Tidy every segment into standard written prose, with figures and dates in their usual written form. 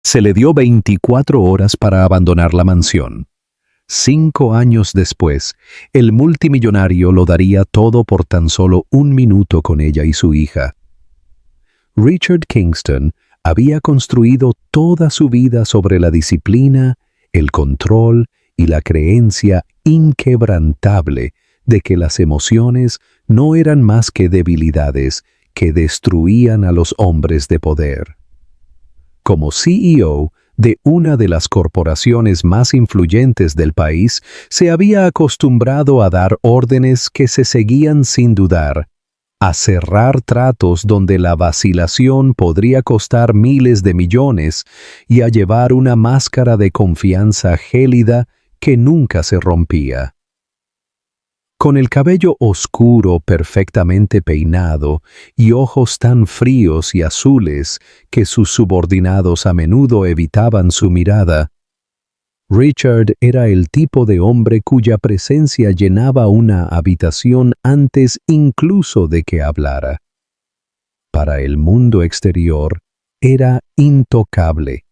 Se le dio 24 horas para abandonar la mansión. 5 años después, el multimillonario lo daría todo por tan solo 1 minuto con ella y su hija. Richard Kingston había construido toda su vida sobre la disciplina, el control y la creencia inquebrantable de que las emociones no eran más que debilidades que destruían a los hombres de poder. Como CEO de una de las corporaciones más influyentes del país, se había acostumbrado a dar órdenes que se seguían sin dudar, a cerrar tratos donde la vacilación podría costar miles de millones y a llevar una máscara de confianza gélida que nunca se rompía. Con el cabello oscuro perfectamente peinado y ojos tan fríos y azules que sus subordinados a menudo evitaban su mirada, Richard era el tipo de hombre cuya presencia llenaba una habitación antes incluso de que hablara. Para el mundo exterior, era intocable,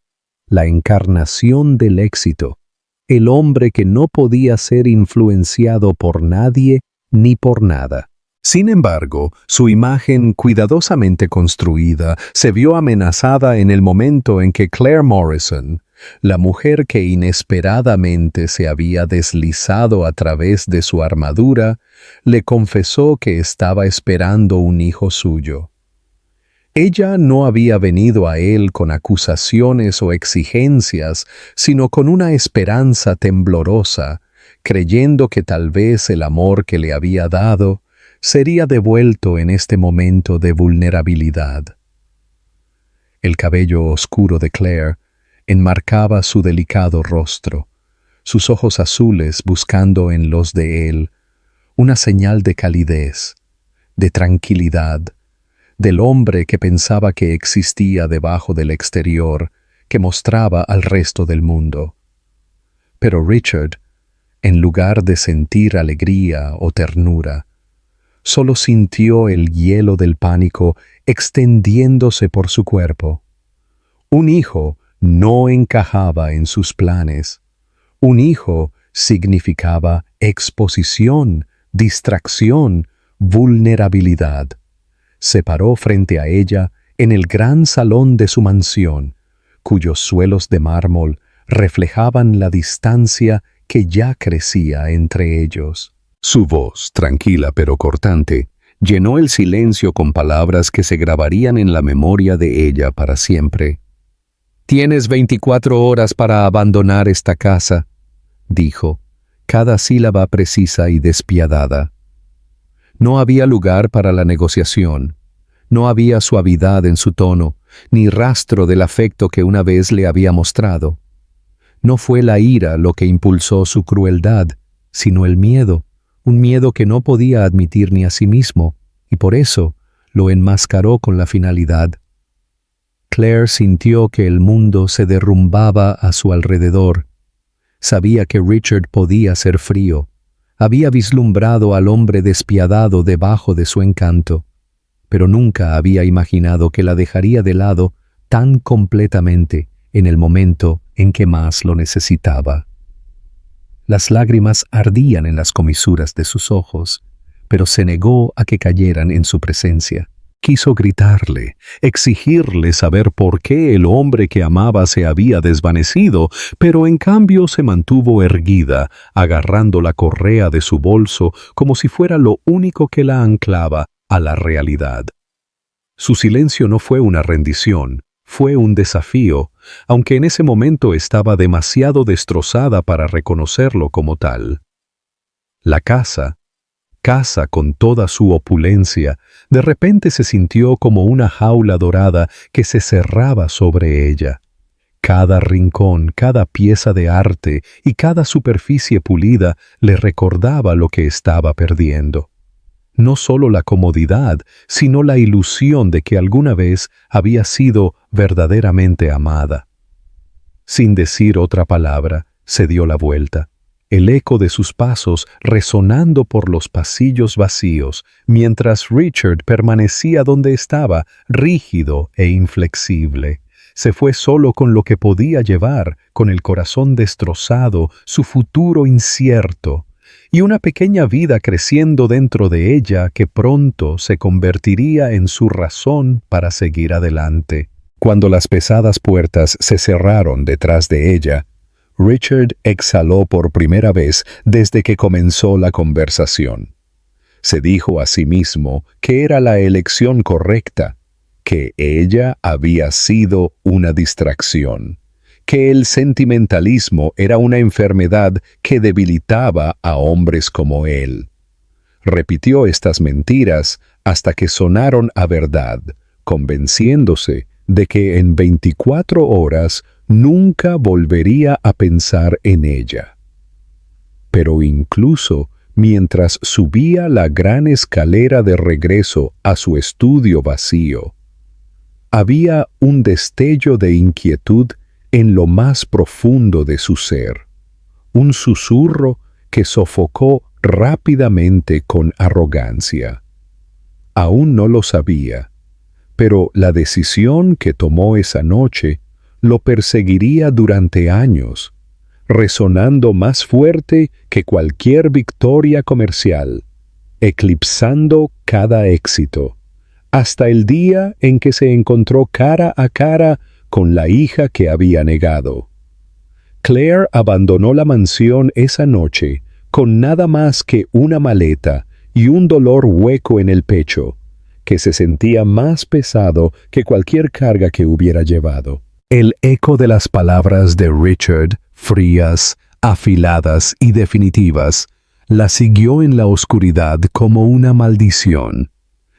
la encarnación del éxito, el hombre que no podía ser influenciado por nadie ni por nada. Sin embargo, su imagen cuidadosamente construida se vio amenazada en el momento en que Claire Morrison, la mujer que inesperadamente se había deslizado a través de su armadura, le confesó que estaba esperando un hijo suyo. Ella no había venido a él con acusaciones o exigencias, sino con una esperanza temblorosa, creyendo que tal vez el amor que le había dado sería devuelto en este momento de vulnerabilidad. El cabello oscuro de Claire enmarcaba su delicado rostro, sus ojos azules buscando en los de él una señal de calidez, de tranquilidad, del hombre que pensaba que existía debajo del exterior, que mostraba al resto del mundo. Pero Richard, en lugar de sentir alegría o ternura, solo sintió el hielo del pánico extendiéndose por su cuerpo. Un hijo no encajaba en sus planes. Un hijo significaba exposición, distracción, vulnerabilidad. Se paró frente a ella en el gran salón de su mansión, cuyos suelos de mármol reflejaban la distancia que ya crecía entre ellos. Su voz, tranquila pero cortante, llenó el silencio con palabras que se grabarían en la memoria de ella para siempre. «Tienes 24 horas para abandonar esta casa», dijo, cada sílaba precisa y despiadada. No había lugar para la negociación. No había suavidad en su tono, ni rastro del afecto que una vez le había mostrado. No fue la ira lo que impulsó su crueldad, sino el miedo, un miedo que no podía admitir ni a sí mismo, y por eso lo enmascaró con la finalidad. Claire sintió que el mundo se derrumbaba a su alrededor. Sabía que Richard podía ser frío. Había vislumbrado al hombre despiadado debajo de su encanto, pero nunca había imaginado que la dejaría de lado tan completamente en el momento en que más lo necesitaba. Las lágrimas ardían en las comisuras de sus ojos, pero se negó a que cayeran en su presencia. Quiso gritarle, exigirle saber por qué el hombre que amaba se había desvanecido, pero en cambio se mantuvo erguida, agarrando la correa de su bolso como si fuera lo único que la anclaba a la realidad. Su silencio no fue una rendición, fue un desafío, aunque en ese momento estaba demasiado destrozada para reconocerlo como tal. La casa con toda su opulencia, de repente se sintió como una jaula dorada que se cerraba sobre ella. Cada rincón, cada pieza de arte y cada superficie pulida le recordaba lo que estaba perdiendo. No solo la comodidad, sino la ilusión de que alguna vez había sido verdaderamente amada. Sin decir otra palabra, se dio la vuelta. El eco de sus pasos resonando por los pasillos vacíos, mientras Richard permanecía donde estaba, rígido e inflexible, Se fue solo con lo que podía llevar, con el corazón destrozado, su futuro incierto, y una pequeña vida creciendo dentro de ella que pronto se convertiría en su razón para seguir adelante. Cuando las pesadas puertas se cerraron detrás de ella, Richard exhaló por primera vez desde que comenzó la conversación. Se dijo a sí mismo que era la elección correcta, que ella había sido una distracción, que el sentimentalismo era una enfermedad que debilitaba a hombres como él. Repitió estas mentiras hasta que sonaron a verdad, convenciéndose de que en 24 horas nunca volvería a pensar en ella. Pero incluso mientras subía la gran escalera de regreso a su estudio vacío, había un destello de inquietud en lo más profundo de su ser, un susurro que sofocó rápidamente con arrogancia. Aún no lo sabía, pero la decisión que tomó esa noche lo perseguiría durante años, resonando más fuerte que cualquier victoria comercial, eclipsando cada éxito, hasta el día en que se encontró cara a cara con la hija que había negado. Claire abandonó la mansión esa noche con nada más que una maleta y un dolor hueco en el pecho, que se sentía más pesado que cualquier carga que hubiera llevado. El eco de las palabras de Richard, frías, afiladas y definitivas, la siguió en la oscuridad como una maldición.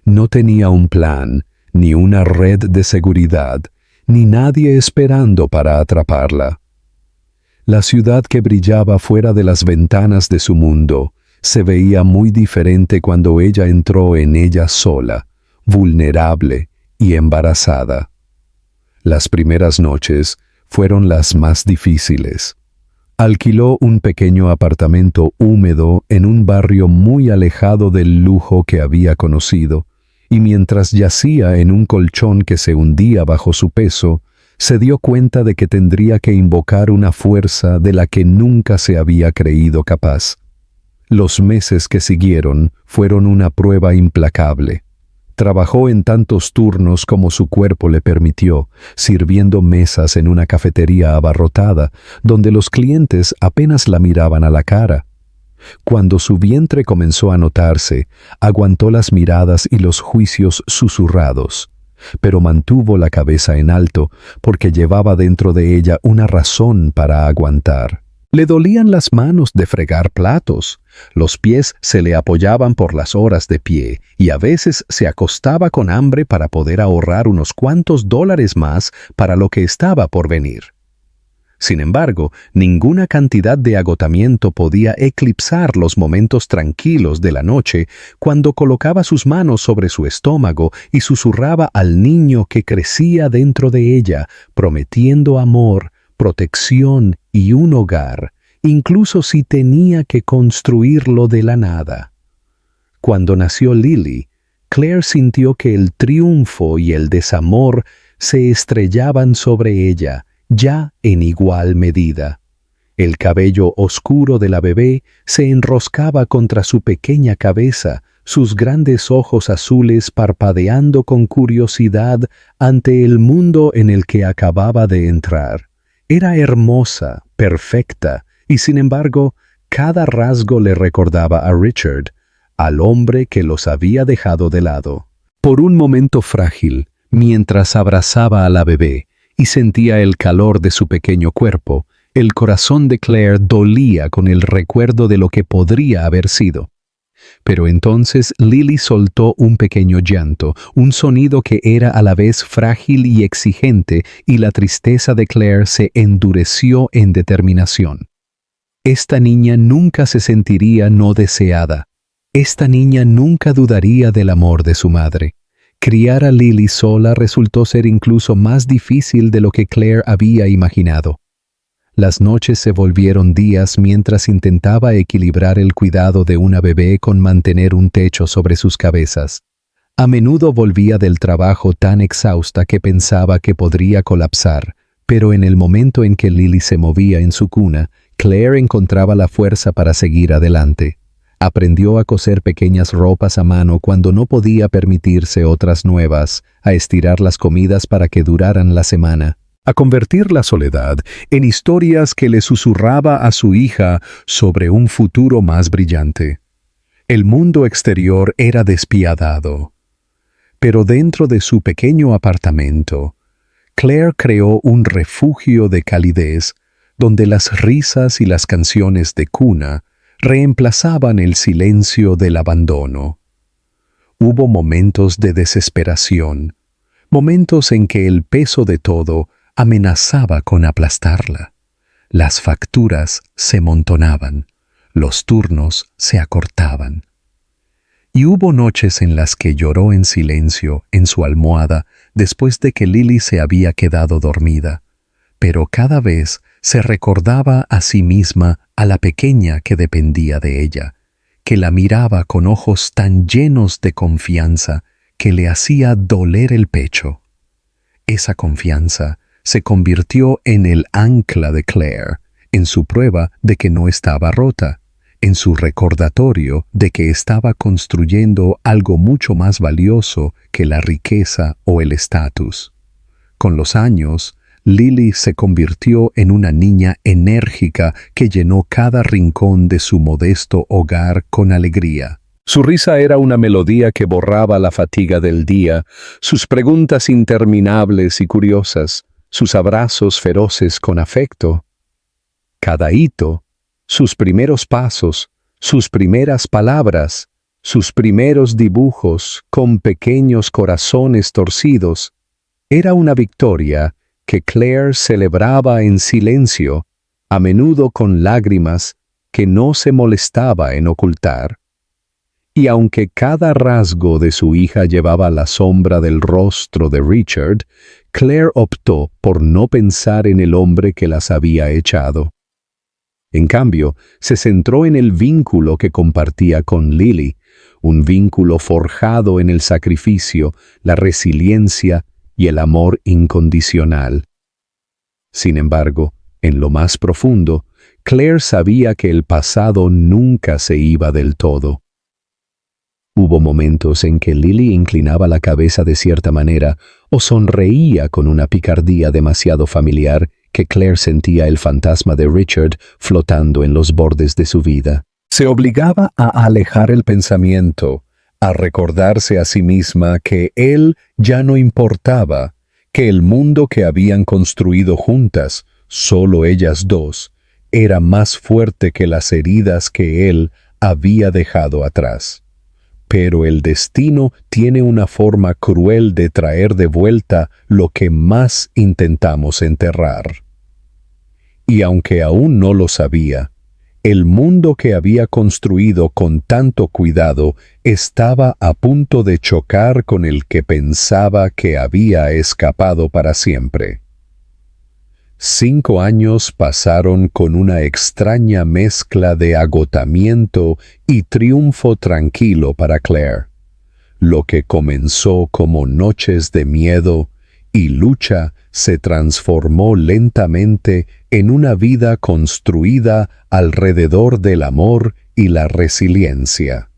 No tenía un plan, ni una red de seguridad, ni nadie esperando para atraparla. La ciudad que brillaba fuera de las ventanas de su mundo se veía muy diferente cuando ella entró en ella sola, vulnerable y embarazada. Las primeras noches fueron las más difíciles. Alquiló un pequeño apartamento húmedo en un barrio muy alejado del lujo que había conocido, y mientras yacía en un colchón que se hundía bajo su peso, se dio cuenta de que tendría que invocar una fuerza de la que nunca se había creído capaz. Los meses que siguieron fueron una prueba implacable. Trabajó en tantos turnos como su cuerpo le permitió, sirviendo mesas en una cafetería abarrotada, donde los clientes apenas la miraban a la cara. Cuando su vientre comenzó a notarse, aguantó las miradas y los juicios susurrados, pero mantuvo la cabeza en alto porque llevaba dentro de ella una razón para aguantar. Le dolían las manos de fregar platos, los pies se le apoyaban por las horas de pie y a veces se acostaba con hambre para poder ahorrar unos cuantos dólares más para lo que estaba por venir. Sin embargo, ninguna cantidad de agotamiento podía eclipsar los momentos tranquilos de la noche cuando colocaba sus manos sobre su estómago y susurraba al niño que crecía dentro de ella, prometiendo amor, protección y un hogar, incluso si tenía que construirlo de la nada. Cuando nació Lily, Claire sintió que el triunfo y el desamor se estrellaban sobre ella, ya en igual medida. El cabello oscuro de la bebé se enroscaba contra su pequeña cabeza, sus grandes ojos azules parpadeando con curiosidad ante el mundo en el que acababa de entrar. Era hermosa, perfecta, y sin embargo, cada rasgo le recordaba a Richard, al hombre que los había dejado de lado. Por un momento frágil, mientras abrazaba a la bebé y sentía el calor de su pequeño cuerpo, el corazón de Claire dolía con el recuerdo de lo que podría haber sido. Pero entonces Lily soltó un pequeño llanto, un sonido que era a la vez frágil y exigente, y la tristeza de Claire se endureció en determinación. Esta niña nunca se sentiría no deseada. Esta niña nunca dudaría del amor de su madre. Criar a Lily sola resultó ser incluso más difícil de lo que Claire había imaginado. Las noches se volvieron días mientras intentaba equilibrar el cuidado de una bebé con mantener un techo sobre sus cabezas. A menudo volvía del trabajo tan exhausta que pensaba que podría colapsar, pero en el momento en que Lily se movía en su cuna, Claire encontraba la fuerza para seguir adelante. Aprendió a coser pequeñas ropas a mano cuando no podía permitirse otras nuevas, a estirar las comidas para que duraran la semana, a convertir la soledad en historias que le susurraba a su hija sobre un futuro más brillante. El mundo exterior era despiadado, pero dentro de su pequeño apartamento, Claire creó un refugio de calidez donde las risas y las canciones de cuna reemplazaban el silencio del abandono. Hubo momentos de desesperación, momentos en que el peso de todo amenazaba con aplastarla. Las facturas se montonaban, los turnos se acortaban. Y hubo noches en las que lloró en silencio en su almohada después de que Lily se había quedado dormida, pero cada vez se recordaba a sí misma a la pequeña que dependía de ella, que la miraba con ojos tan llenos de confianza que le hacía doler el pecho. Esa confianza se convirtió en el ancla de Claire, en su prueba de que no estaba rota, en su recordatorio de que estaba construyendo algo mucho más valioso que la riqueza o el estatus. Con los años, Lily se convirtió en una niña enérgica que llenó cada rincón de su modesto hogar con alegría. Su risa era una melodía que borraba la fatiga del día, sus preguntas interminables y curiosas, sus abrazos feroces con afecto. Cada hito, sus primeros pasos, sus primeras palabras, sus primeros dibujos con pequeños corazones torcidos, era una victoria que Claire celebraba en silencio, a menudo con lágrimas que no se molestaba en ocultar. Y aunque cada rasgo de su hija llevaba la sombra del rostro de Richard, Claire optó por no pensar en el hombre que las había echado. En cambio, se centró en el vínculo que compartía con Lily, un vínculo forjado en el sacrificio, la resiliencia y el amor incondicional. Sin embargo, en lo más profundo, Claire sabía que el pasado nunca se iba del todo. Hubo momentos en que Lily inclinaba la cabeza de cierta manera o sonreía con una picardía demasiado familiar que Claire sentía el fantasma de Richard flotando en los bordes de su vida. Se obligaba a alejar el pensamiento, a recordarse a sí misma que él ya no importaba, que el mundo que habían construido juntas, solo ellas dos, era más fuerte que las heridas que él había dejado atrás. Pero el destino tiene una forma cruel de traer de vuelta lo que más intentamos enterrar. Y aunque aún no lo sabía, el mundo que había construido con tanto cuidado estaba a punto de chocar con el que pensaba que había escapado para siempre. 5 años pasaron con una extraña mezcla de agotamiento y triunfo tranquilo para Claire. Lo que comenzó como noches de miedo y lucha se transformó lentamente en una vida construida alrededor del amor y la resiliencia.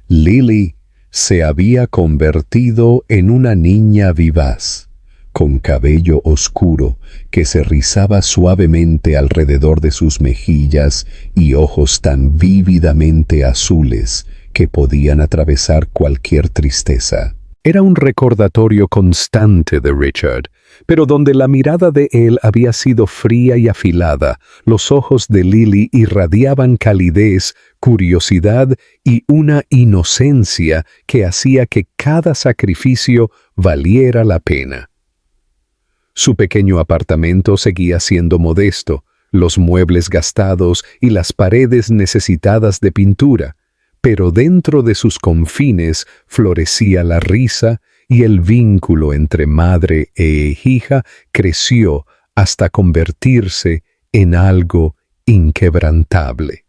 Lily se había convertido en una niña vivaz, con cabello oscuro que se rizaba suavemente alrededor de sus mejillas y ojos tan vívidamente azules que podían atravesar cualquier tristeza. Era un recordatorio constante de Richard, pero donde la mirada de él había sido fría y afilada, los ojos de Lily irradiaban calidez, curiosidad y una inocencia que hacía que cada sacrificio valiera la pena. Su pequeño apartamento seguía siendo modesto, los muebles gastados y las paredes necesitadas de pintura, pero dentro de sus confines florecía la risa y el vínculo entre madre e hija creció hasta convertirse en algo inquebrantable.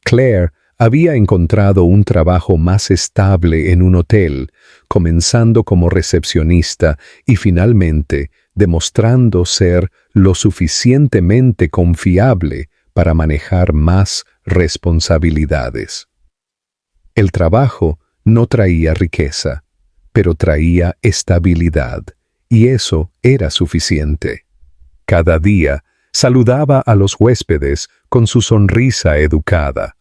Claire Había encontrado un trabajo más estable en un hotel, comenzando como recepcionista y finalmente demostrando ser lo suficientemente confiable para manejar más responsabilidades. El trabajo no traía riqueza, pero traía estabilidad, y eso era suficiente. Cada día saludaba a los huéspedes con su sonrisa educada,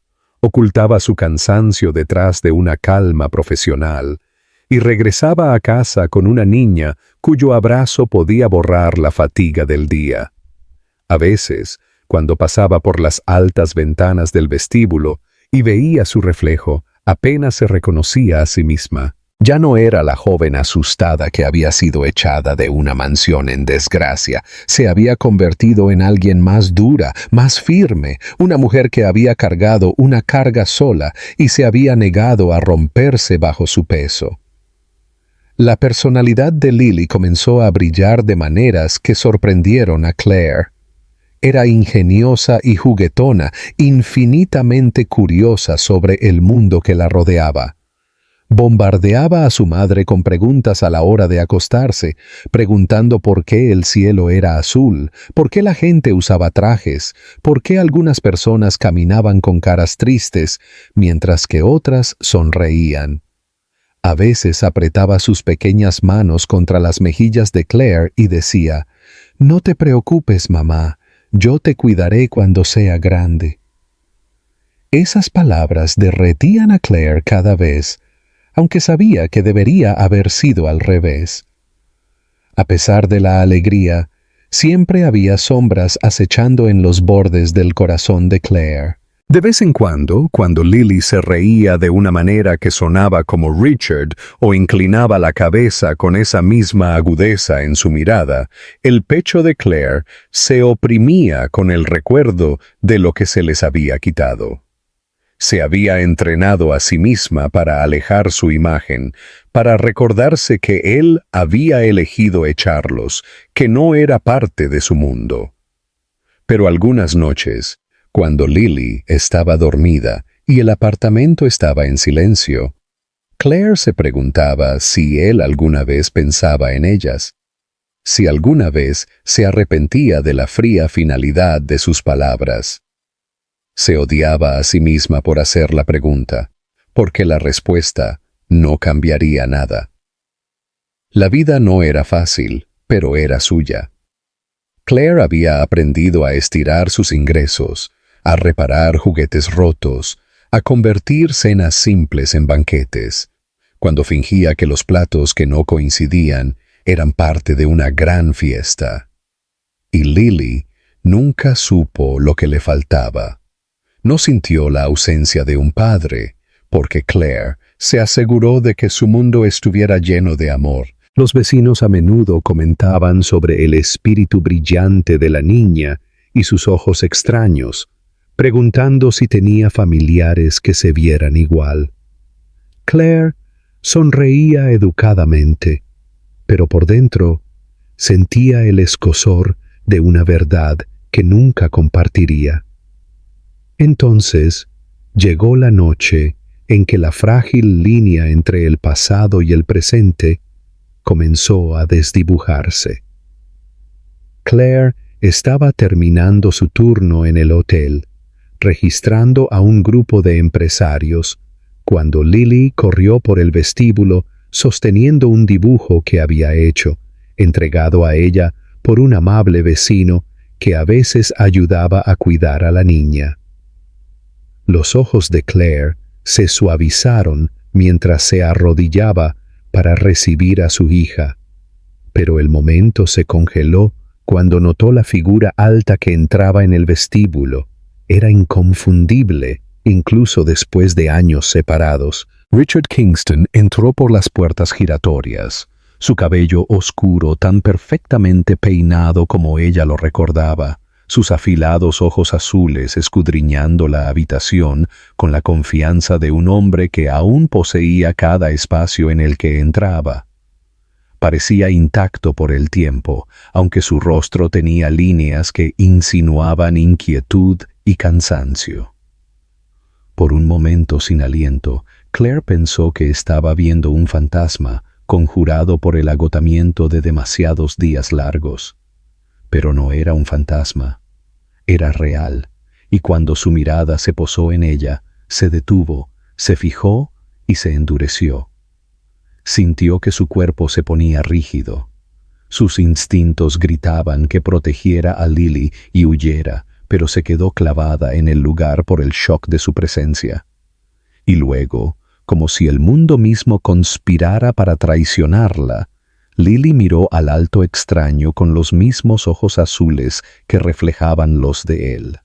ocultaba su cansancio detrás de una calma profesional, y regresaba a casa con una niña cuyo abrazo podía borrar la fatiga del día. A veces, cuando pasaba por las altas ventanas del vestíbulo y veía su reflejo, apenas se reconocía a sí misma. Ya no era la joven asustada que había sido echada de una mansión en desgracia. Se había convertido en alguien más dura, más firme, una mujer que había cargado una carga sola y se había negado a romperse bajo su peso. La personalidad de Lily comenzó a brillar de maneras que sorprendieron a Claire. Era ingeniosa y juguetona, infinitamente curiosa sobre el mundo que la rodeaba. Bombardeaba a su madre con preguntas a la hora de acostarse, preguntando por qué el cielo era azul, por qué la gente usaba trajes, por qué algunas personas caminaban con caras tristes, mientras que otras sonreían. A veces apretaba sus pequeñas manos contra las mejillas de Claire y decía, «No te preocupes, mamá, yo te cuidaré cuando sea grande». Esas palabras derretían a Claire cada vez, aunque sabía que debería haber sido al revés. A pesar de la alegría, siempre había sombras acechando en los bordes del corazón de Claire. De vez en cuando Lily se reía de una manera que sonaba como Richard o inclinaba la cabeza con esa misma agudeza en su mirada, el pecho de Claire se oprimía con el recuerdo de lo que se les había quitado. Se había entrenado a sí misma para alejar su imagen, para recordarse que él había elegido echarlos, que no era parte de su mundo. Pero algunas noches, cuando Lily estaba dormida y el apartamento estaba en silencio, Claire se preguntaba si él alguna vez pensaba en ellas, si alguna vez se arrepentía de la fría finalidad de sus palabras. Se odiaba a sí misma por hacer la pregunta, porque la respuesta no cambiaría nada. La vida no era fácil, pero era suya. Claire había aprendido a estirar sus ingresos, a reparar juguetes rotos, a convertir cenas simples en banquetes, cuando fingía que los platos que no coincidían eran parte de una gran fiesta. Y Lily nunca supo lo que le faltaba. No sintió la ausencia de un padre, porque Claire se aseguró de que su mundo estuviera lleno de amor. Los vecinos a menudo comentaban sobre el espíritu brillante de la niña y sus ojos extraños, preguntando si tenía familiares que se vieran igual. Claire sonreía educadamente, pero por dentro sentía el escozor de una verdad que nunca compartiría. Entonces llegó la noche en que la frágil línea entre el pasado y el presente comenzó a desdibujarse. Claire estaba terminando su turno en el hotel, registrando a un grupo de empresarios, cuando Lily corrió por el vestíbulo sosteniendo un dibujo que había hecho, entregado a ella por un amable vecino que a veces ayudaba a cuidar a la niña. Los ojos de Claire se suavizaron mientras se arrodillaba para recibir a su hija, pero el momento se congeló cuando notó la figura alta que entraba en el vestíbulo. Era inconfundible, incluso después de años separados. Richard Kingston entró por las puertas giratorias, su cabello oscuro tan perfectamente peinado como ella lo recordaba, sus afilados ojos azules escudriñando la habitación con la confianza de un hombre que aún poseía cada espacio en el que entraba. Parecía intacto por el tiempo, aunque su rostro tenía líneas que insinuaban inquietud y cansancio. Por un momento sin aliento, Claire pensó que estaba viendo un fantasma, conjurado por el agotamiento de demasiados días largos. Pero no era un fantasma, era real, y cuando su mirada se posó en ella, se detuvo, se fijó y se endureció. Sintió que su cuerpo se ponía rígido. Sus instintos gritaban que protegiera a Lily y huyera, pero se quedó clavada en el lugar por el shock de su presencia. Y luego, como si el mundo mismo conspirara para traicionarla, Lily miró al alto extraño con los mismos ojos azules que reflejaban los de él.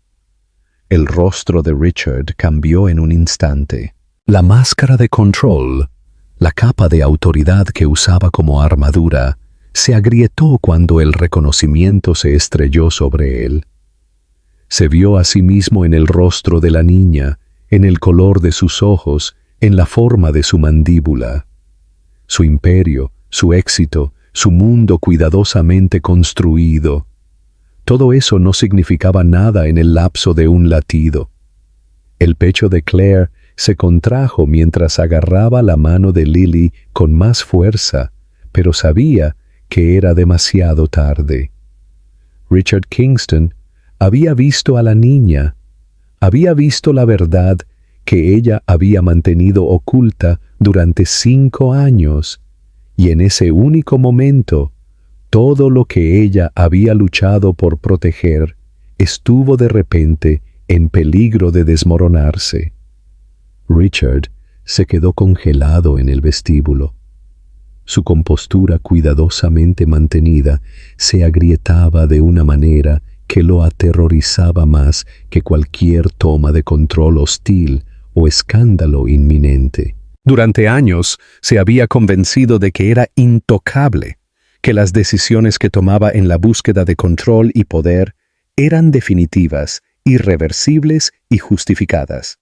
El rostro de Richard cambió en un instante. La máscara de control, la capa de autoridad que usaba como armadura, se agrietó cuando el reconocimiento se estrelló sobre él. Se vio a sí mismo en el rostro de la niña, en el color de sus ojos, en la forma de su mandíbula. Su imperio, su éxito, su mundo cuidadosamente construido. Todo eso no significaba nada en el lapso de un latido. El pecho de Claire se contrajo mientras agarraba la mano de Lily con más fuerza, pero sabía que era demasiado tarde. Richard Kingston había visto a la niña, había visto la verdad que ella había mantenido oculta durante 5 años, y en ese único momento, todo lo que ella había luchado por proteger estuvo de repente en peligro de desmoronarse. Richard se quedó congelado en el vestíbulo. Su compostura cuidadosamente mantenida se agrietaba de una manera que lo aterrorizaba más que cualquier toma de control hostil o escándalo inminente. Durante años se había convencido de que era intocable, que las decisiones que tomaba en la búsqueda de control y poder eran definitivas, irreversibles y justificadas.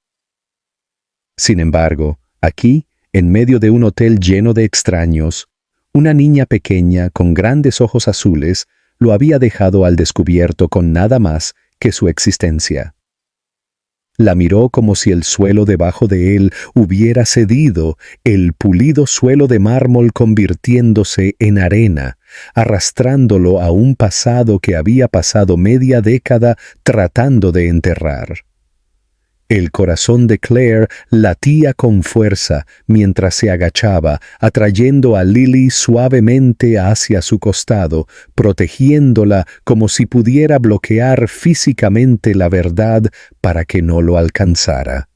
Sin embargo, aquí, en medio de un hotel lleno de extraños, una niña pequeña con grandes ojos azules lo había dejado al descubierto con nada más que su existencia. La miró como si el suelo debajo de él hubiera cedido, el pulido suelo de mármol convirtiéndose en arena, arrastrándolo a un pasado que había pasado media década tratando de enterrar. El corazón de Claire latía con fuerza mientras se agachaba, atrayendo a Lily suavemente hacia su costado, protegiéndola como si pudiera bloquear físicamente la verdad para que no lo alcanzara.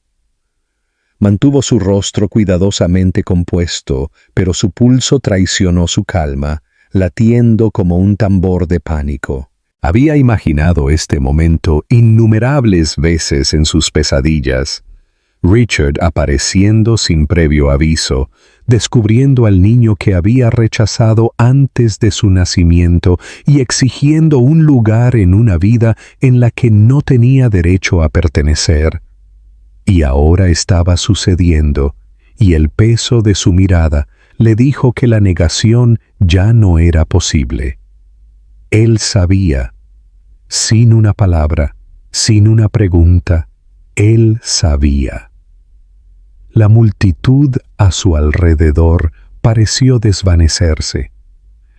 Mantuvo su rostro cuidadosamente compuesto, pero su pulso traicionó su calma, latiendo como un tambor de pánico. Había imaginado este momento innumerables veces en sus pesadillas. Richard apareciendo sin previo aviso, descubriendo al niño que había rechazado antes de su nacimiento y exigiendo un lugar en una vida en la que no tenía derecho a pertenecer. Y ahora estaba sucediendo, y el peso de su mirada le dijo que la negación ya no era posible. Él sabía, sin una palabra, sin una pregunta, él sabía. La multitud a su alrededor pareció desvanecerse.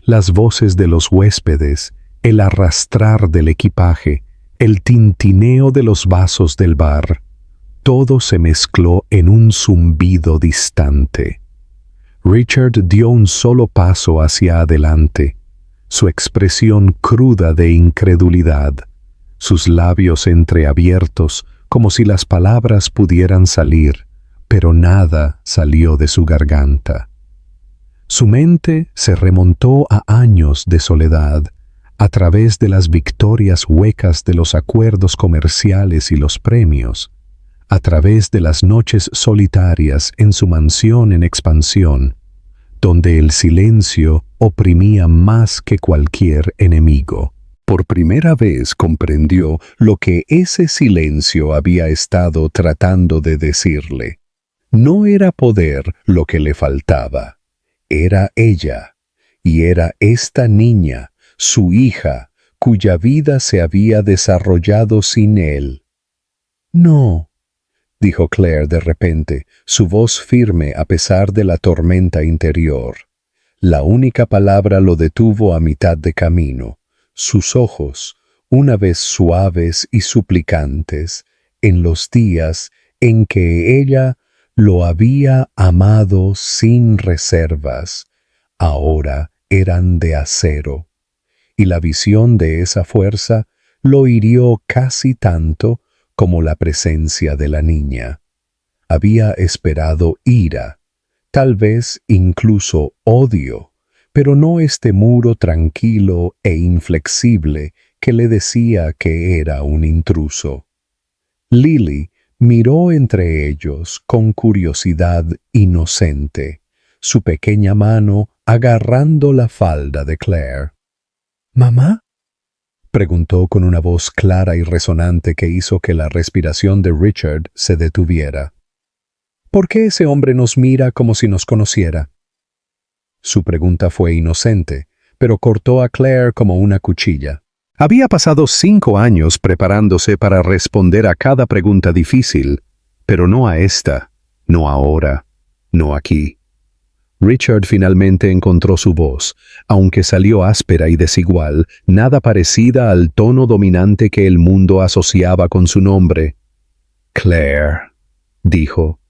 Las voces de los huéspedes, el arrastrar del equipaje, el tintineo de los vasos del bar, todo se mezcló en un zumbido distante. Richard dio un solo paso hacia adelante, su expresión cruda de incredulidad, sus labios entreabiertos como si las palabras pudieran salir, pero nada salió de su garganta. Su mente se remontó a años de soledad, a través de las victorias huecas de los acuerdos comerciales y los premios, a través de las noches solitarias en su mansión en expansión, donde el silencio oprimía más que cualquier enemigo. Por primera vez comprendió lo que ese silencio había estado tratando de decirle. No era poder lo que le faltaba, era ella, y era esta niña, su hija, cuya vida se había desarrollado sin él. No, dijo Claire de repente, su voz firme a pesar de la tormenta interior. La única palabra lo detuvo a mitad de camino. Sus ojos, una vez suaves y suplicantes, en los días en que ella lo había amado sin reservas, ahora eran de acero, y la visión de esa fuerza lo hirió casi tanto como la presencia de la niña. Había esperado ira, tal vez incluso odio, pero no este muro tranquilo e inflexible que le decía que era un intruso. Lily miró entre ellos con curiosidad inocente, su pequeña mano agarrando la falda de Claire. «¿Mamá?», preguntó con una voz clara y resonante que hizo que la respiración de Richard se detuviera. «¿Por qué ese hombre nos mira como si nos conociera?». Su pregunta fue inocente, pero cortó a Claire como una cuchilla. Había pasado 5 años preparándose para responder a cada pregunta difícil, pero no a esta, no ahora, no aquí. Richard finalmente encontró su voz, aunque salió áspera y desigual, nada parecida al tono dominante que el mundo asociaba con su nombre. «Claire», dijo,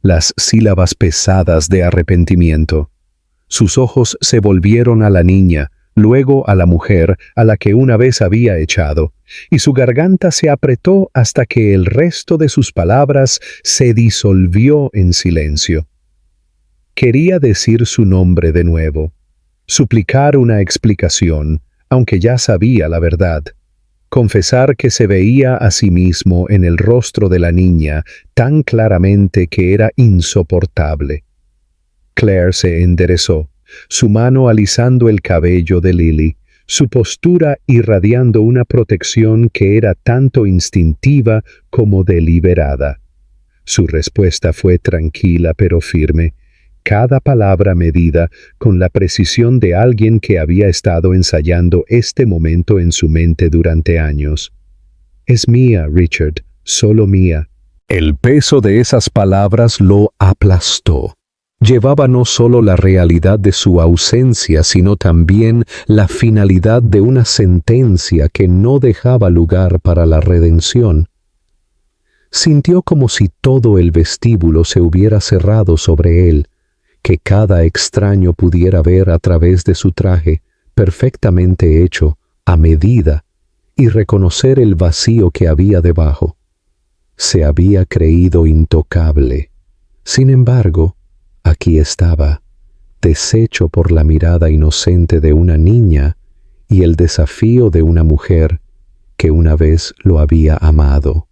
las sílabas pesadas de arrepentimiento. Sus ojos se volvieron a la niña, luego a la mujer a la que una vez había echado, y su garganta se apretó hasta que el resto de sus palabras se disolvió en silencio. Quería decir su nombre de nuevo, suplicar una explicación, aunque ya sabía la verdad, confesar que se veía a sí mismo en el rostro de la niña tan claramente que era insoportable. Claire se enderezó, su mano alisando el cabello de Lily, su postura irradiando una protección que era tanto instintiva como deliberada. Su respuesta fue tranquila pero firme, cada palabra medida con la precisión de alguien que había estado ensayando este momento en su mente durante años. «Es mía, Richard, solo mía». El peso de esas palabras lo aplastó. Llevaba no solo la realidad de su ausencia, sino también la finalidad de una sentencia que no dejaba lugar para la redención. Sintió como si todo el vestíbulo se hubiera cerrado sobre él, que cada extraño pudiera ver a través de su traje, perfectamente hecho, a medida, y reconocer el vacío que había debajo. Se había creído intocable. Sin embargo, aquí estaba, deshecho por la mirada inocente de una niña y el desafío de una mujer que una vez lo había amado.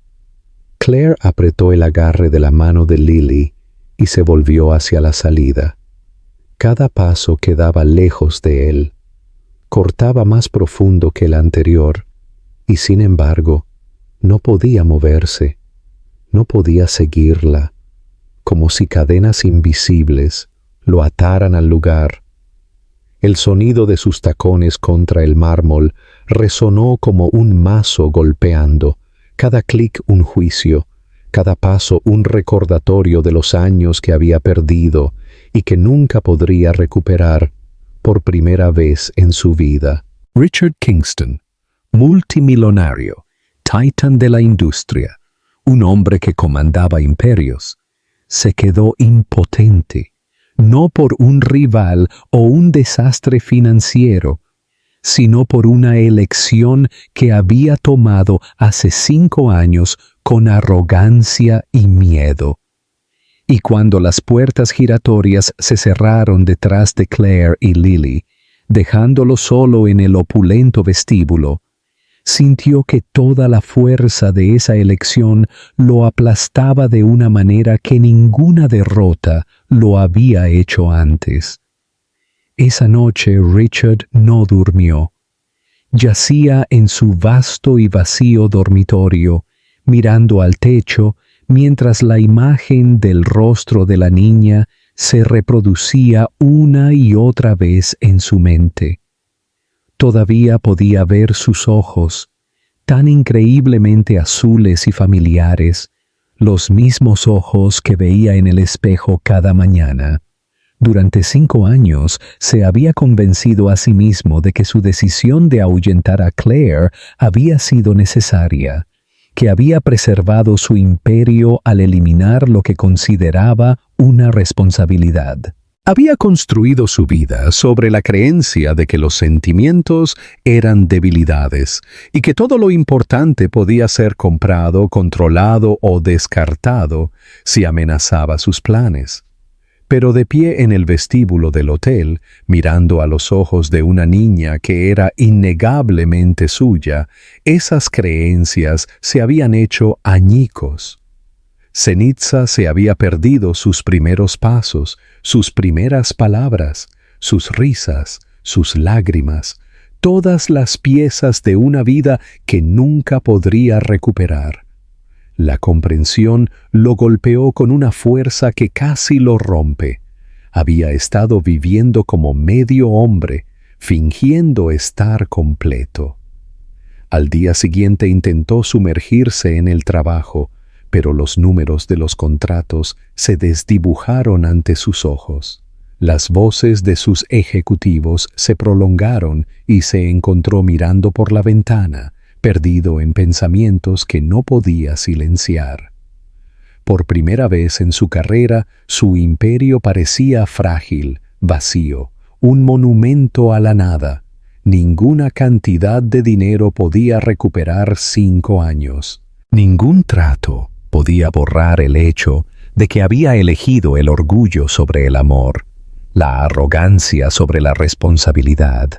Claire apretó el agarre de la mano de Lily y se volvió hacia la salida. Cada paso quedaba lejos de él, cortaba más profundo que el anterior, y sin embargo, no podía moverse, no podía seguirla, como si cadenas invisibles lo ataran al lugar. El sonido de sus tacones contra el mármol resonó como un mazo golpeando, cada clic un juicio, cada paso un recordatorio de los años que había perdido y que nunca podría recuperar por primera vez en su vida. Richard Kingston, multimillonario, titan de la industria, un hombre que comandaba imperios, se quedó impotente, no por un rival o un desastre financiero, sino por una elección que había tomado hace 5 años con arrogancia y miedo. Y cuando las puertas giratorias se cerraron detrás de Claire y Lily, dejándolo solo en el opulento vestíbulo, sintió que toda la fuerza de esa elección lo aplastaba de una manera que ninguna derrota lo había hecho antes. Esa noche Richard no durmió. Yacía en su vasto y vacío dormitorio, mirando al techo, mientras la imagen del rostro de la niña se reproducía una y otra vez en su mente. Todavía podía ver sus ojos, tan increíblemente azules y familiares, los mismos ojos que veía en el espejo cada mañana. Durante 5 años se había convencido a sí mismo de que su decisión de ahuyentar a Claire había sido necesaria, que había preservado su imperio al eliminar lo que consideraba una responsabilidad. Había construido su vida sobre la creencia de que los sentimientos eran debilidades y que todo lo importante podía ser comprado, controlado o descartado si amenazaba sus planes. Pero de pie en el vestíbulo del hotel, mirando a los ojos de una niña que era innegablemente suya, esas creencias se habían hecho añicos. Zenitza se había perdido sus primeros pasos, sus primeras palabras, sus risas, sus lágrimas, todas las piezas de una vida que nunca podría recuperar. La comprensión lo golpeó con una fuerza que casi lo rompe. Había estado viviendo como medio hombre, fingiendo estar completo. Al día siguiente intentó sumergirse en el trabajo, pero los números de los contratos se desdibujaron ante sus ojos. Las voces de sus ejecutivos se prolongaron y se encontró mirando por la ventana, perdido en pensamientos que no podía silenciar. Por primera vez en su carrera, su imperio parecía frágil, vacío, un monumento a la nada. Ninguna cantidad de dinero podía recuperar 5 años. Ningún trato podía borrar el hecho de que había elegido el orgullo sobre el amor, la arrogancia sobre la responsabilidad.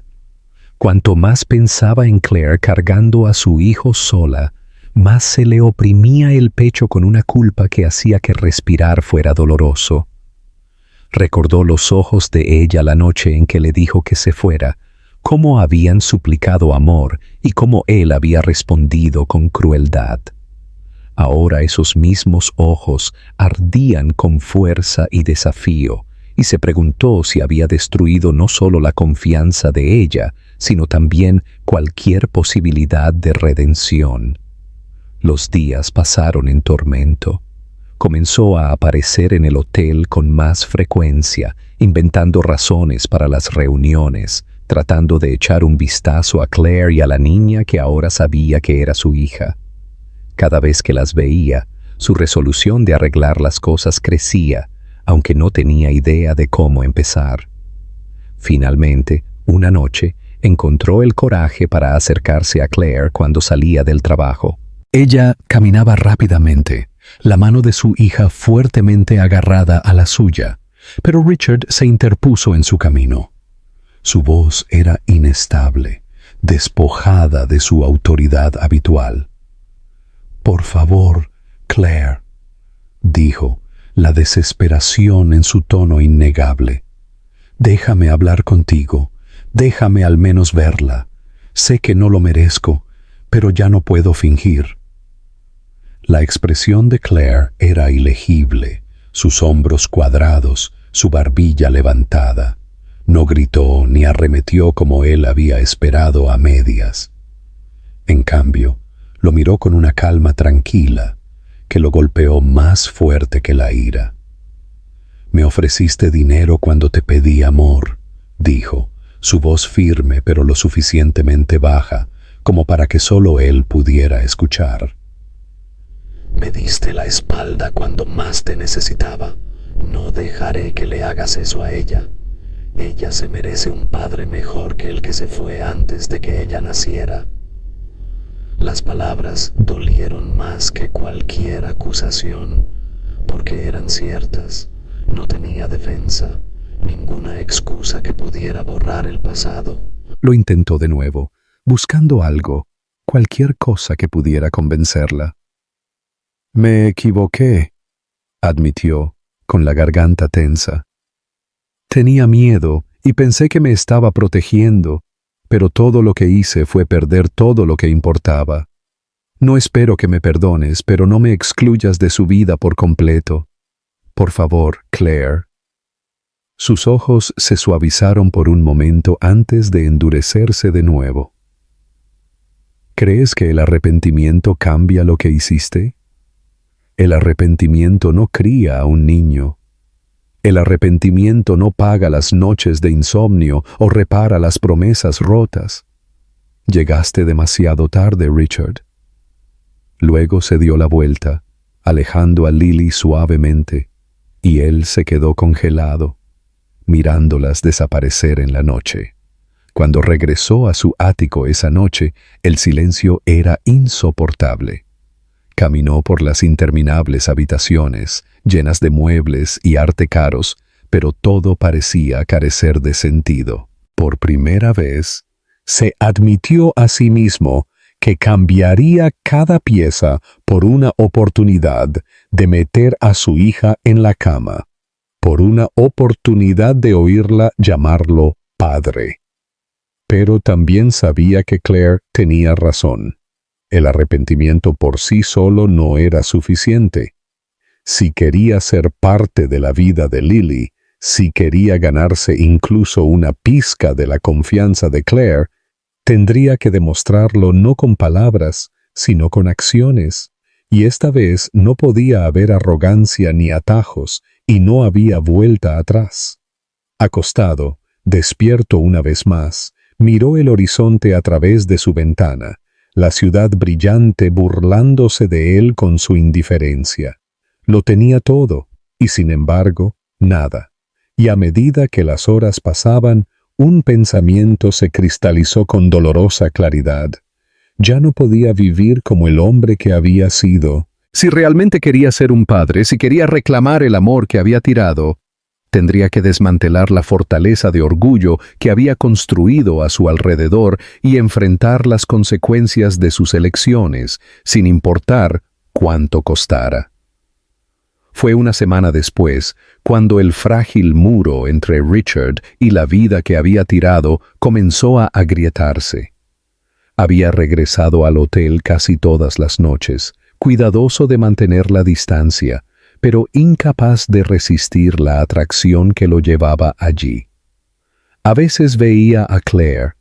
Cuanto más pensaba en Claire cargando a su hijo sola, más se le oprimía el pecho con una culpa que hacía que respirar fuera doloroso. Recordó los ojos de ella la noche en que le dijo que se fuera, cómo habían suplicado amor y cómo él había respondido con crueldad. Ahora esos mismos ojos ardían con fuerza y desafío, y se preguntó si había destruido no solo la confianza de ella, sino también cualquier posibilidad de redención. Los días pasaron en tormento. Comenzó a aparecer en el hotel con más frecuencia, inventando razones para las reuniones, tratando de echar un vistazo a Claire y a la niña que ahora sabía que era su hija. Cada vez que las veía, su resolución de arreglar las cosas crecía, aunque no tenía idea de cómo empezar. Finalmente, una noche, encontró el coraje para acercarse a Claire cuando salía del trabajo. Ella caminaba rápidamente, la mano de su hija fuertemente agarrada a la suya, pero Richard se interpuso en su camino. Su voz era inestable, despojada de su autoridad habitual. «Por favor, Claire», dijo, la desesperación en su tono innegable. «Déjame hablar contigo, déjame al menos verla. Sé que no lo merezco, pero ya no puedo fingir». La expresión de Claire era ilegible, sus hombros cuadrados, su barbilla levantada. No gritó ni arremetió como él había esperado a medias. En cambio, lo miró con una calma tranquila que lo golpeó más fuerte que la ira. «Me ofreciste dinero cuando te pedí amor», dijo, su voz firme pero lo suficientemente baja como para que solo él pudiera escuchar. «Me diste la espalda cuando más te necesitaba. No dejaré que le hagas eso a ella. Ella se merece un padre mejor que el que se fue antes de que ella naciera». Las palabras dolieron más que cualquier acusación, porque eran ciertas. No tenía defensa, ninguna excusa que pudiera borrar el pasado. Lo intentó de nuevo, buscando algo, cualquier cosa que pudiera convencerla. «Me equivoqué», admitió, con la garganta tensa. «Tenía miedo y pensé que me estaba protegiendo, pero todo lo que hice fue perder todo lo que importaba. No espero que me perdones, pero no me excluyas de su vida por completo. Por favor, Claire». Sus ojos se suavizaron por un momento antes de endurecerse de nuevo. «¿Crees que el arrepentimiento cambia lo que hiciste?» El arrepentimiento no cría a un niño. El arrepentimiento no paga las noches de insomnio o repara las promesas rotas. Llegaste demasiado tarde, Richard. Luego se dio la vuelta, alejando a Lily suavemente, y él se quedó congelado, mirándolas desaparecer en la noche. Cuando regresó a su ático esa noche, el silencio era insoportable. Caminó por las interminables habitaciones, llenas de muebles y arte caros, pero todo parecía carecer de sentido. Por primera vez, se admitió a sí mismo que cambiaría cada pieza por una oportunidad de meter a su hija en la cama, por una oportunidad de oírla llamarlo padre. Pero también sabía que Claire tenía razón. El arrepentimiento por sí solo no era suficiente. Si quería ser parte de la vida de Lily, si quería ganarse incluso una pizca de la confianza de Claire, tendría que demostrarlo no con palabras, sino con acciones. Y esta vez no podía haber arrogancia ni atajos, y no había vuelta atrás. Acostado, despierto una vez más, miró el horizonte a través de su ventana, la ciudad brillante burlándose de él con su indiferencia. Lo tenía todo, y sin embargo, nada. Y a medida que las horas pasaban, un pensamiento se cristalizó con dolorosa claridad. Ya no podía vivir como el hombre que había sido. Si realmente quería ser un padre, si quería reclamar el amor que había tirado, tendría que desmantelar la fortaleza de orgullo que había construido a su alrededor y enfrentar las consecuencias de sus elecciones, sin importar cuánto costara. Fue una semana después, cuando el frágil muro entre Richard y la vida que había tirado comenzó a agrietarse. Había regresado al hotel casi todas las noches, cuidadoso de mantener la distancia, pero incapaz de resistir la atracción que lo llevaba allí. A veces veía a Claire,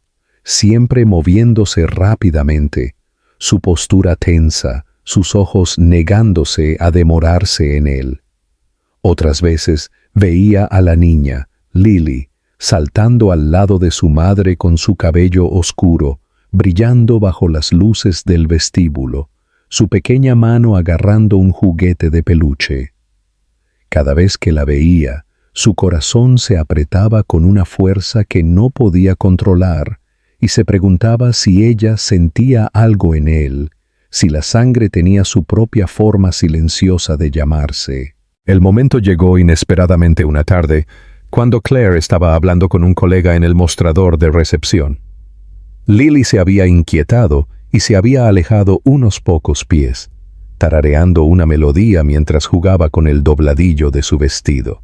siempre moviéndose rápidamente, su postura tensa, sus ojos negándose a demorarse en él. Otras veces veía a la niña, Lily, saltando al lado de su madre con su cabello oscuro, brillando bajo las luces del vestíbulo, su pequeña mano agarrando un juguete de peluche. Cada vez que la veía, su corazón se apretaba con una fuerza que no podía controlar, y se preguntaba si ella sentía algo en él, si la sangre tenía su propia forma silenciosa de llamarse. El momento llegó inesperadamente una tarde, cuando Claire estaba hablando con un colega en el mostrador de recepción. Lily se había inquietado y se había alejado unos pocos pies, tarareando una melodía mientras jugaba con el dobladillo de su vestido.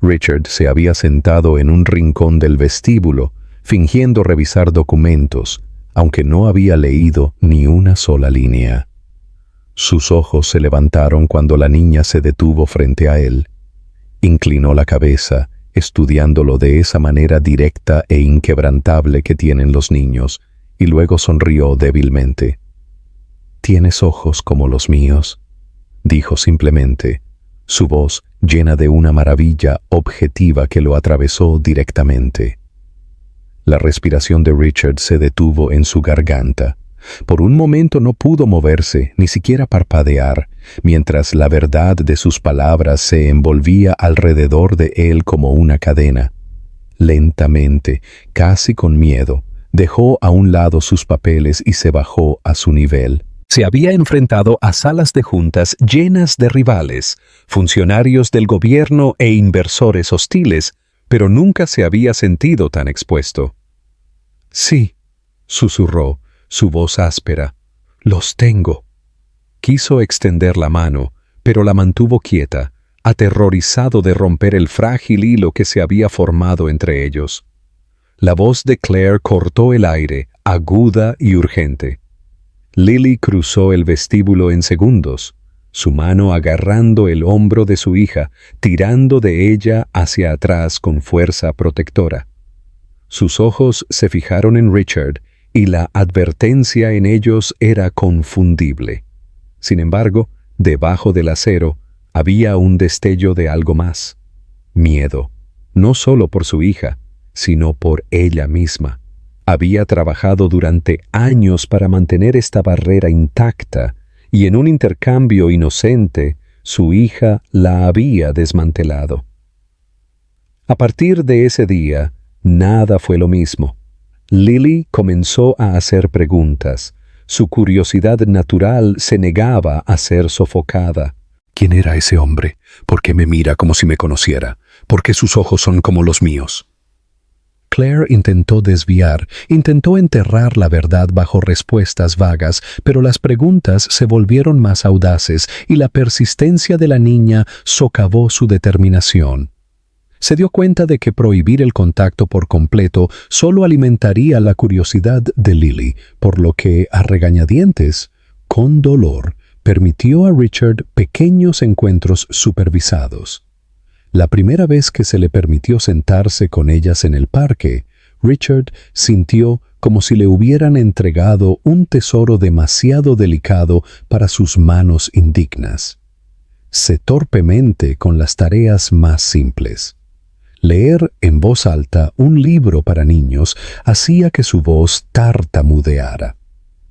Richard se había sentado en un rincón del vestíbulo, fingiendo revisar documentos, aunque no había leído ni una sola línea. Sus ojos se levantaron cuando la niña se detuvo frente a él. Inclinó la cabeza, estudiándolo de esa manera directa e inquebrantable que tienen los niños, y luego sonrió débilmente. «Tienes ojos como los míos», dijo simplemente, su voz llena de una maravilla objetiva que lo atravesó directamente. La respiración de Richard se detuvo en su garganta. Por un momento no pudo moverse, ni siquiera parpadear, mientras la verdad de sus palabras se envolvía alrededor de él como una cadena. Lentamente, casi con miedo, dejó a un lado sus papeles y se bajó a su nivel. Se había enfrentado a salas de juntas llenas de rivales, funcionarios del gobierno e inversores hostiles, pero nunca se había sentido tan expuesto. «Sí», susurró, su voz áspera, «los tengo». Quiso extender la mano, pero la mantuvo quieta, aterrorizado de romper el frágil hilo que se había formado entre ellos. La voz de Claire cortó el aire, aguda y urgente. Lily cruzó el vestíbulo en segundos, su mano agarrando el hombro de su hija, tirando de ella hacia atrás con fuerza protectora. Sus ojos se fijaron en Richard y la advertencia en ellos era confundible. Sin embargo, debajo del acero, había un destello de algo más. Miedo, no solo por su hija, sino por ella misma. Había trabajado durante años para mantener esta barrera intacta, y en un intercambio inocente, su hija la había desmantelado. A partir de ese día, nada fue lo mismo. Lily comenzó a hacer preguntas. Su curiosidad natural se negaba a ser sofocada. ¿Quién era ese hombre? ¿Por qué me mira como si me conociera? ¿Por qué sus ojos son como los míos? Claire intentó desviar, intentó enterrar la verdad bajo respuestas vagas, pero las preguntas se volvieron más audaces y la persistencia de la niña socavó su determinación. Se dio cuenta de que prohibir el contacto por completo solo alimentaría la curiosidad de Lily, por lo que, a regañadientes, con dolor, permitió a Richard pequeños encuentros supervisados. La primera vez que se le permitió sentarse con ellas en el parque, Richard sintió como si le hubieran entregado un tesoro demasiado delicado para sus manos indignas. Sé torpemente con las tareas más simples. Leer en voz alta un libro para niños hacía que su voz tartamudeara.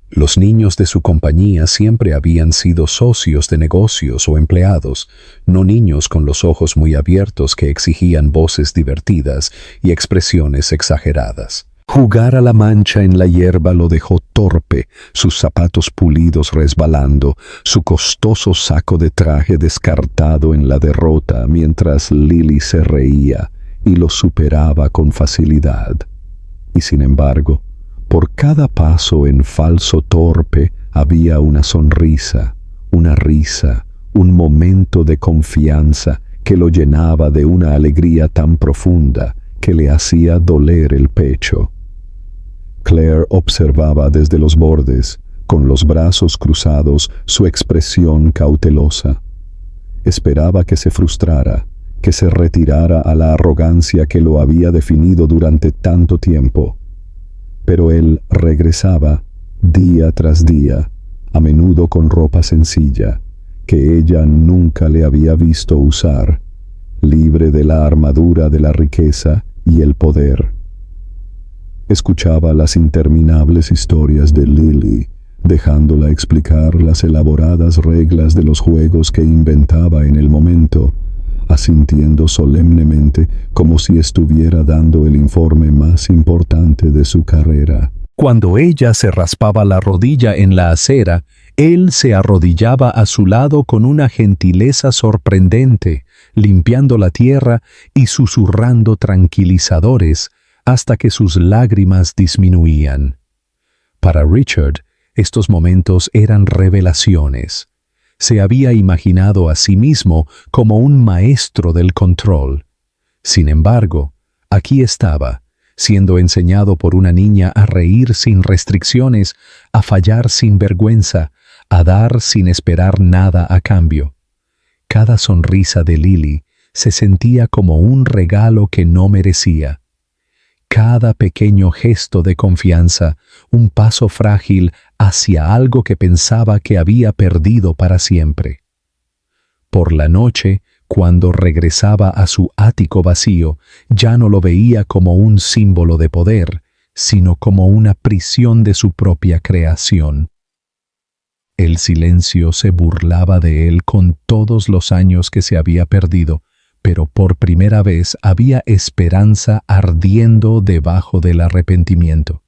Los niños de su compañía siempre habían sido socios de negocios o empleados, no niños con los ojos muy abiertos que exigían voces divertidas y expresiones exageradas. Jugar a la mancha en la hierba lo dejó torpe, sus zapatos pulidos resbalando, su costoso saco de traje descartado en la derrota mientras Lily se reía y lo superaba con facilidad. Y sin embargo, por cada paso en falso torpe había una sonrisa, una risa, un momento de confianza que lo llenaba de una alegría tan profunda que le hacía doler el pecho. Claire observaba desde los bordes, con los brazos cruzados, su expresión cautelosa. Esperaba que se frustrara, que se retirara a la arrogancia que lo había definido durante tanto tiempo. Pero él regresaba día tras día, a menudo con ropa sencilla, que ella nunca le había visto usar, libre de la armadura de la riqueza y el poder. Escuchaba las interminables historias de Lily, dejándola explicar las elaboradas reglas de los juegos que inventaba en el momento, asintiendo solemnemente como si estuviera dando el informe más importante de su carrera. Cuando ella se raspaba la rodilla en la acera, él se arrodillaba a su lado con una gentileza sorprendente, limpiando la tierra y susurrando tranquilizadores hasta que sus lágrimas disminuían. Para Richard, estos momentos eran revelaciones. Se había imaginado a sí mismo como un maestro del control. Sin embargo, aquí estaba, siendo enseñado por una niña a reír sin restricciones, a fallar sin vergüenza, a dar sin esperar nada a cambio. Cada sonrisa de Lily se sentía como un regalo que no merecía. Cada pequeño gesto de confianza, un paso frágil hacia algo que pensaba que había perdido para siempre. Por la noche, cuando regresaba a su ático vacío, ya no lo veía como un símbolo de poder, sino como una prisión de su propia creación. El silencio se burlaba de él con todos los años que se había perdido, pero por primera vez había esperanza ardiendo debajo del arrepentimiento.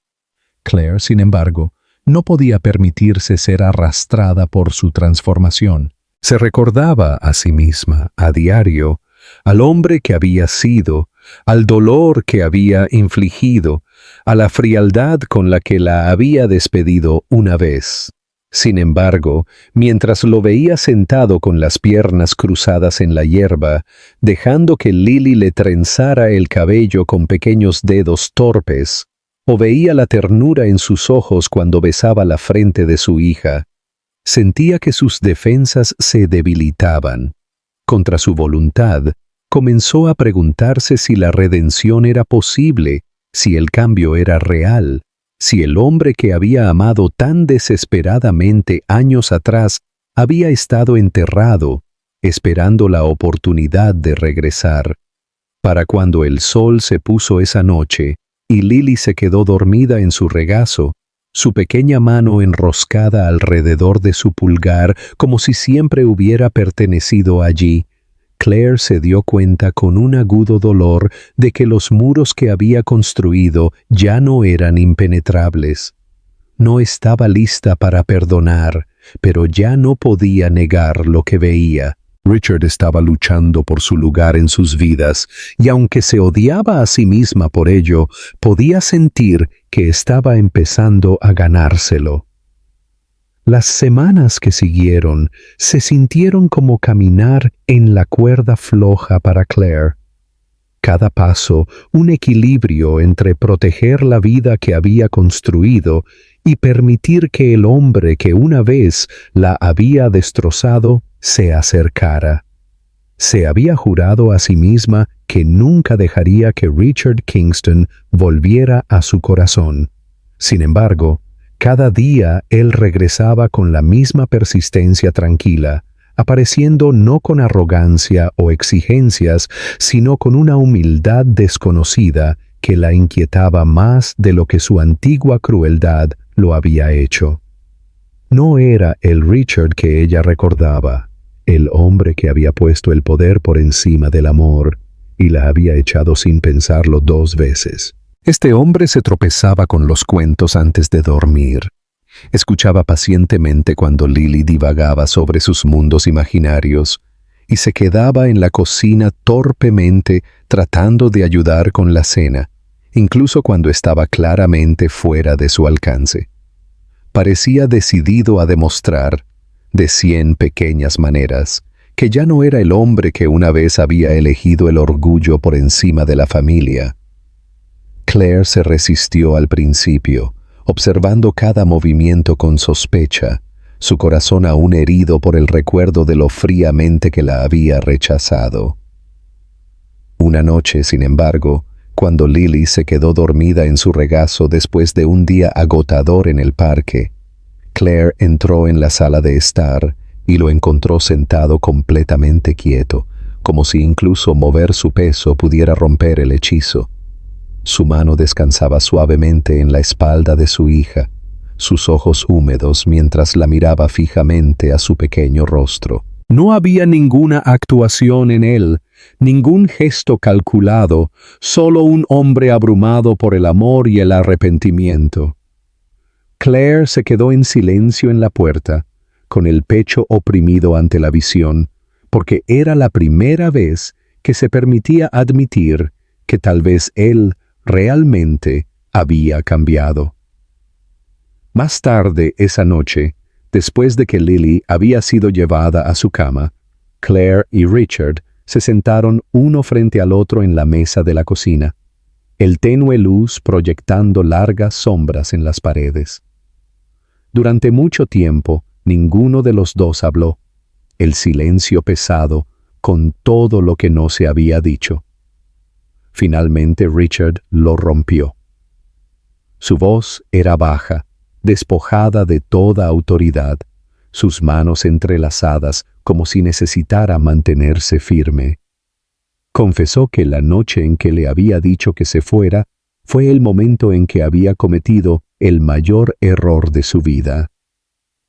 Claire, sin embargo, no podía permitirse ser arrastrada por su transformación. Se recordaba a sí misma, a diario, al hombre que había sido, al dolor que había infligido, a la frialdad con la que la había despedido una vez. Sin embargo, mientras lo veía sentado con las piernas cruzadas en la hierba, dejando que Lily le trenzara el cabello con pequeños dedos torpes, o veía la ternura en sus ojos cuando besaba la frente de su hija, sentía que sus defensas se debilitaban. Contra su voluntad, comenzó a preguntarse si la redención era posible, si el cambio era real, si el hombre que había amado tan desesperadamente años atrás había estado enterrado, esperando la oportunidad de regresar. Para cuando el sol se puso esa noche y Lily se quedó dormida en su regazo, su pequeña mano enroscada alrededor de su pulgar como si siempre hubiera pertenecido allí, Claire se dio cuenta con un agudo dolor de que los muros que había construido ya no eran impenetrables. No estaba lista para perdonar, pero ya no podía negar lo que veía. Richard estaba luchando por su lugar en sus vidas, y aunque se odiaba a sí misma por ello, podía sentir que estaba empezando a ganárselo. Las semanas que siguieron se sintieron como caminar en la cuerda floja para Claire. Cada paso, un equilibrio entre proteger la vida que había construido y permitir que el hombre que una vez la había destrozado se acercara. Se había jurado a sí misma que nunca dejaría que Richard Kingston volviera a su corazón. Sin embargo, cada día él regresaba con la misma persistencia tranquila, apareciendo no con arrogancia o exigencias, sino con una humildad desconocida que la inquietaba más de lo que su antigua crueldad lo había hecho. No era el Richard que ella recordaba, el hombre que había puesto el poder por encima del amor y la había echado sin pensarlo 2 veces. Este hombre se tropezaba con los cuentos antes de dormir. Escuchaba pacientemente cuando Lily divagaba sobre sus mundos imaginarios y se quedaba en la cocina torpemente tratando de ayudar con la cena, incluso cuando estaba claramente fuera de su alcance. Parecía decidido a demostrar, de 100 pequeñas maneras, que ya no era el hombre que una vez había elegido el orgullo por encima de la familia. Claire se resistió al principio, observando cada movimiento con sospecha, su corazón aún herido por el recuerdo de lo fríamente que la había rechazado. Una noche, sin embargo, cuando Lily se quedó dormida en su regazo después de un día agotador en el parque, Claire entró en la sala de estar y lo encontró sentado completamente quieto, como si incluso mover su peso pudiera romper el hechizo. Su mano descansaba suavemente en la espalda de su hija, sus ojos húmedos mientras la miraba fijamente a su pequeño rostro. No había ninguna actuación en él, ningún gesto calculado, solo un hombre abrumado por el amor y el arrepentimiento. Claire se quedó en silencio en la puerta, con el pecho oprimido ante la visión, porque era la primera vez que se permitía admitir que tal vez él realmente había cambiado. Más tarde esa noche, después de que Lily había sido llevada a su cama, Claire y Richard se sentaron uno frente al otro en la mesa de la cocina, el tenue luz proyectando largas sombras en las paredes. Durante mucho tiempo, ninguno de los dos habló, el silencio pesado con todo lo que no se había dicho. Finalmente Richard lo rompió. Su voz era baja, despojada de toda autoridad, sus manos entrelazadas como si necesitara mantenerse firme. Confesó que la noche en que le había dicho que se fuera fue el momento en que había cometido el mayor error de su vida.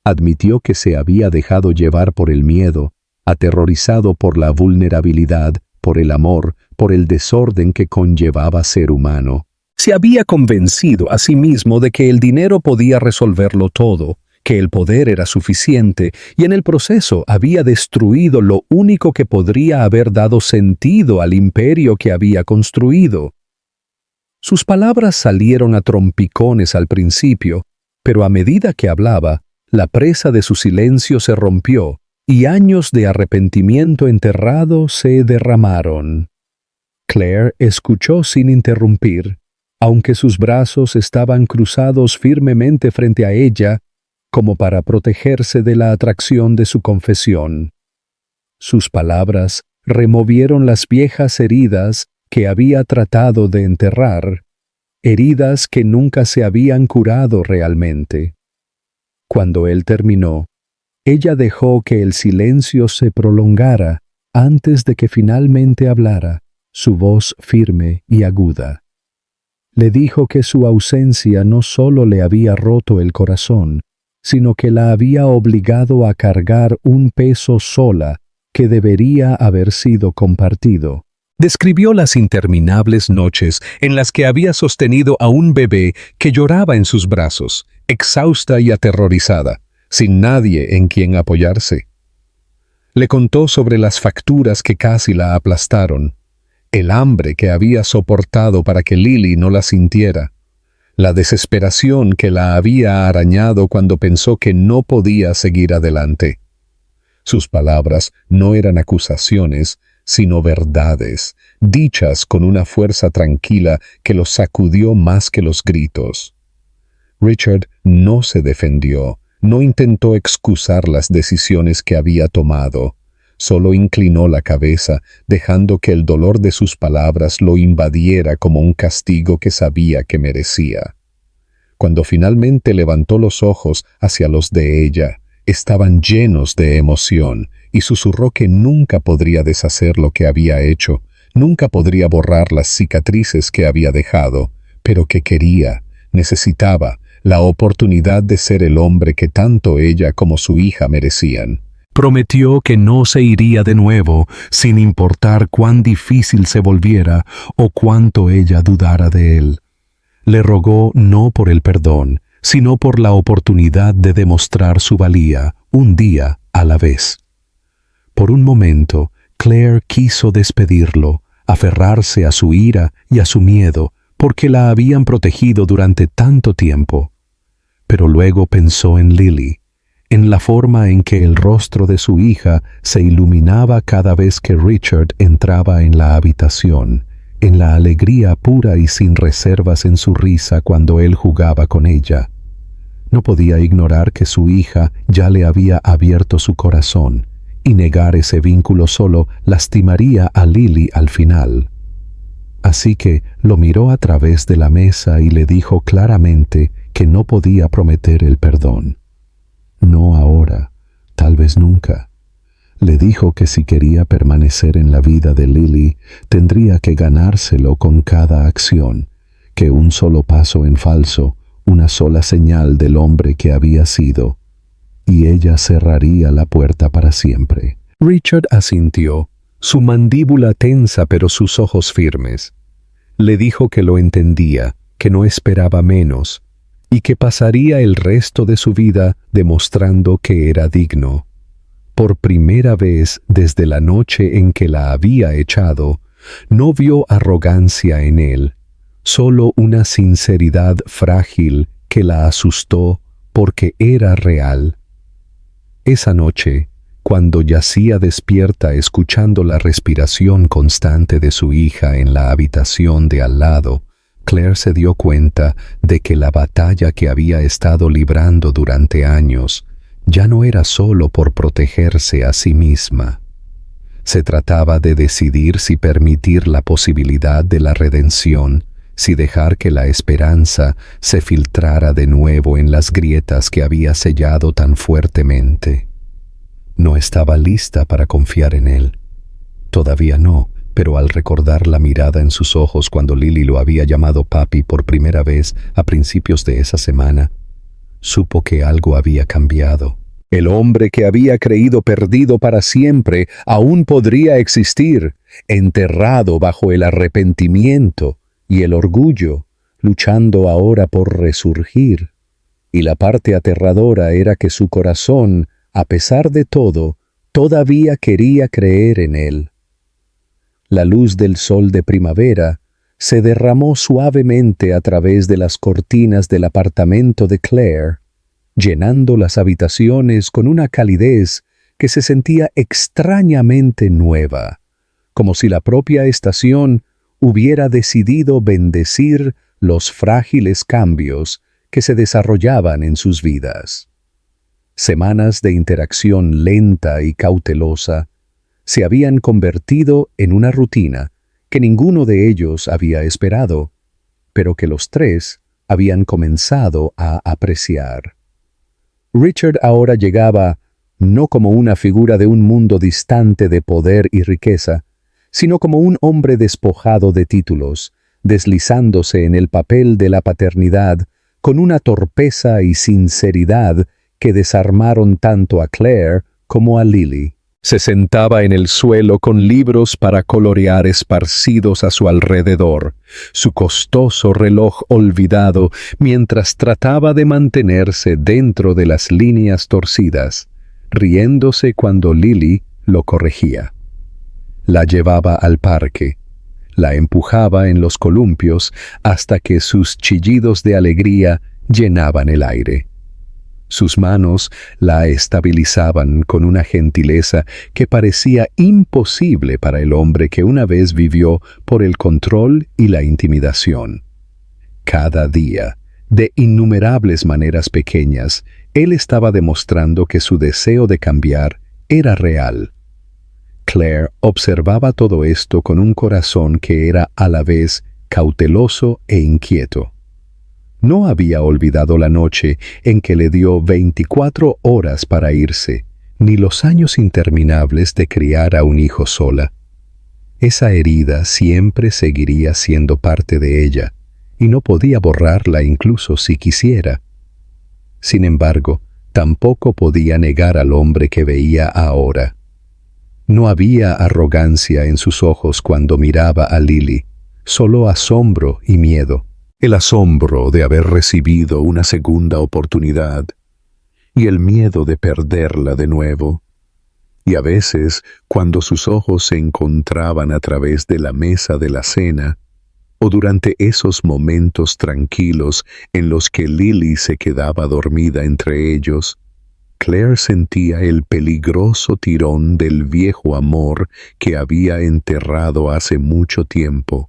Admitió que se había dejado llevar por el miedo, aterrorizado por la vulnerabilidad, por el amor, por el desorden que conllevaba ser humano. Se había convencido a sí mismo de que el dinero podía resolverlo todo, que el poder era suficiente, y en el proceso había destruido lo único que podría haber dado sentido al imperio que había construido. Sus palabras salieron a trompicones al principio, pero a medida que hablaba, la presa de su silencio se rompió, y años de arrepentimiento enterrado se derramaron. Claire escuchó sin interrumpir, aunque sus brazos estaban cruzados firmemente frente a ella, como para protegerse de la atracción de su confesión. Sus palabras removieron las viejas heridas que había tratado de enterrar, heridas que nunca se habían curado realmente. Cuando él terminó, Ella dejó que el silencio se prolongara antes de que finalmente hablara, su voz firme y aguda. Le dijo que su ausencia no solo le había roto el corazón, sino que la había obligado a cargar un peso sola que debería haber sido compartido. Describió las interminables noches en las que había sostenido a un bebé que lloraba en sus brazos, exhausta y aterrorizada, sin nadie en quien apoyarse. Le contó sobre las facturas que casi la aplastaron, el hambre que había soportado para que Lily no la sintiera, la desesperación que la había arañado cuando pensó que no podía seguir adelante. Sus palabras no eran acusaciones, sino verdades, dichas con una fuerza tranquila que los sacudió más que los gritos. Richard no se defendió, no intentó excusar las decisiones que había tomado, solo inclinó la cabeza, dejando que el dolor de sus palabras lo invadiera como un castigo que sabía que merecía. Cuando finalmente levantó los ojos hacia los de ella, estaban llenos de emoción, y susurró que nunca podría deshacer lo que había hecho, nunca podría borrar las cicatrices que había dejado, pero que quería, necesitaba, la oportunidad de ser el hombre que tanto ella como su hija merecían. Prometió que no se iría de nuevo, sin importar cuán difícil se volviera o cuánto ella dudara de él. Le rogó no por el perdón, sino por la oportunidad de demostrar su valía, un día a la vez. Por un momento, Claire quiso despedirlo, aferrarse a su ira y a su miedo, porque la habían protegido durante tanto tiempo. Pero luego pensó en Lily, en la forma en que el rostro de su hija se iluminaba cada vez que Richard entraba en la habitación, en la alegría pura y sin reservas en su risa cuando él jugaba con ella. No podía ignorar que su hija ya le había abierto su corazón, y negar ese vínculo solo lastimaría a Lily al final. Así que lo miró a través de la mesa y le dijo claramente que no podía prometer el perdón. No ahora, tal vez nunca. Le dijo que si quería permanecer en la vida de Lily, tendría que ganárselo con cada acción, que un solo paso en falso, una sola señal del hombre que había sido, y ella cerraría la puerta para siempre. Richard asintió, su mandíbula tensa pero sus ojos firmes. Le dijo que lo entendía, que no esperaba menos, y que pasaría el resto de su vida demostrando que era digno. Por primera vez desde la noche en que la había echado, no vio arrogancia en él, solo una sinceridad frágil que la asustó porque era real. Esa noche, cuando yacía despierta escuchando la respiración constante de su hija en la habitación de al lado, Claire se dio cuenta de que la batalla que había estado librando durante años ya no era solo por protegerse a sí misma. Se trataba de decidir si permitir la posibilidad de la redención, si dejar que la esperanza se filtrara de nuevo en las grietas que había sellado tan fuertemente. No estaba lista para confiar en él. Todavía no, pero al recordar la mirada en sus ojos cuando Lily lo había llamado papi por primera vez a principios de esa semana, supo que algo había cambiado. El hombre que había creído perdido para siempre aún podría existir, enterrado bajo el arrepentimiento y el orgullo, luchando ahora por resurgir. Y la parte aterradora era que su corazón, a pesar de todo, todavía quería creer en él. La luz del sol de primavera se derramó suavemente a través de las cortinas del apartamento de Claire, llenando las habitaciones con una calidez que se sentía extrañamente nueva, como si la propia estación hubiera decidido bendecir los frágiles cambios que se desarrollaban en sus vidas. Semanas de interacción lenta y cautelosa se habían convertido en una rutina que ninguno de ellos había esperado, pero que los tres habían comenzado a apreciar. Richard ahora llegaba no como una figura de un mundo distante de poder y riqueza, sino como un hombre despojado de títulos, deslizándose en el papel de la paternidad con una torpeza y sinceridad que desarmaron tanto a Claire como a Lily. Se sentaba en el suelo con libros para colorear esparcidos a su alrededor, su costoso reloj olvidado mientras trataba de mantenerse dentro de las líneas torcidas, riéndose cuando Lily lo corregía. La llevaba al parque, la empujaba en los columpios hasta que sus chillidos de alegría llenaban el aire. Sus manos la estabilizaban con una gentileza que parecía imposible para el hombre que una vez vivió por el control y la intimidación. Cada día, de innumerables maneras pequeñas, él estaba demostrando que su deseo de cambiar era real. Claire observaba todo esto con un corazón que era a la vez cauteloso e inquieto. No había olvidado la noche en que le dio 24 horas para irse, ni los años interminables de criar a un hijo sola. Esa herida siempre seguiría siendo parte de ella, y no podía borrarla incluso si quisiera. Sin embargo, tampoco podía negar al hombre que veía ahora. No había arrogancia en sus ojos cuando miraba a Lily, solo asombro y miedo. El asombro de haber recibido una segunda oportunidad y el miedo de perderla de nuevo. Y a veces, cuando sus ojos se encontraban a través de la mesa de la cena, o durante esos momentos tranquilos en los que Lily se quedaba dormida entre ellos, Claire sentía el peligroso tirón del viejo amor que había enterrado hace mucho tiempo,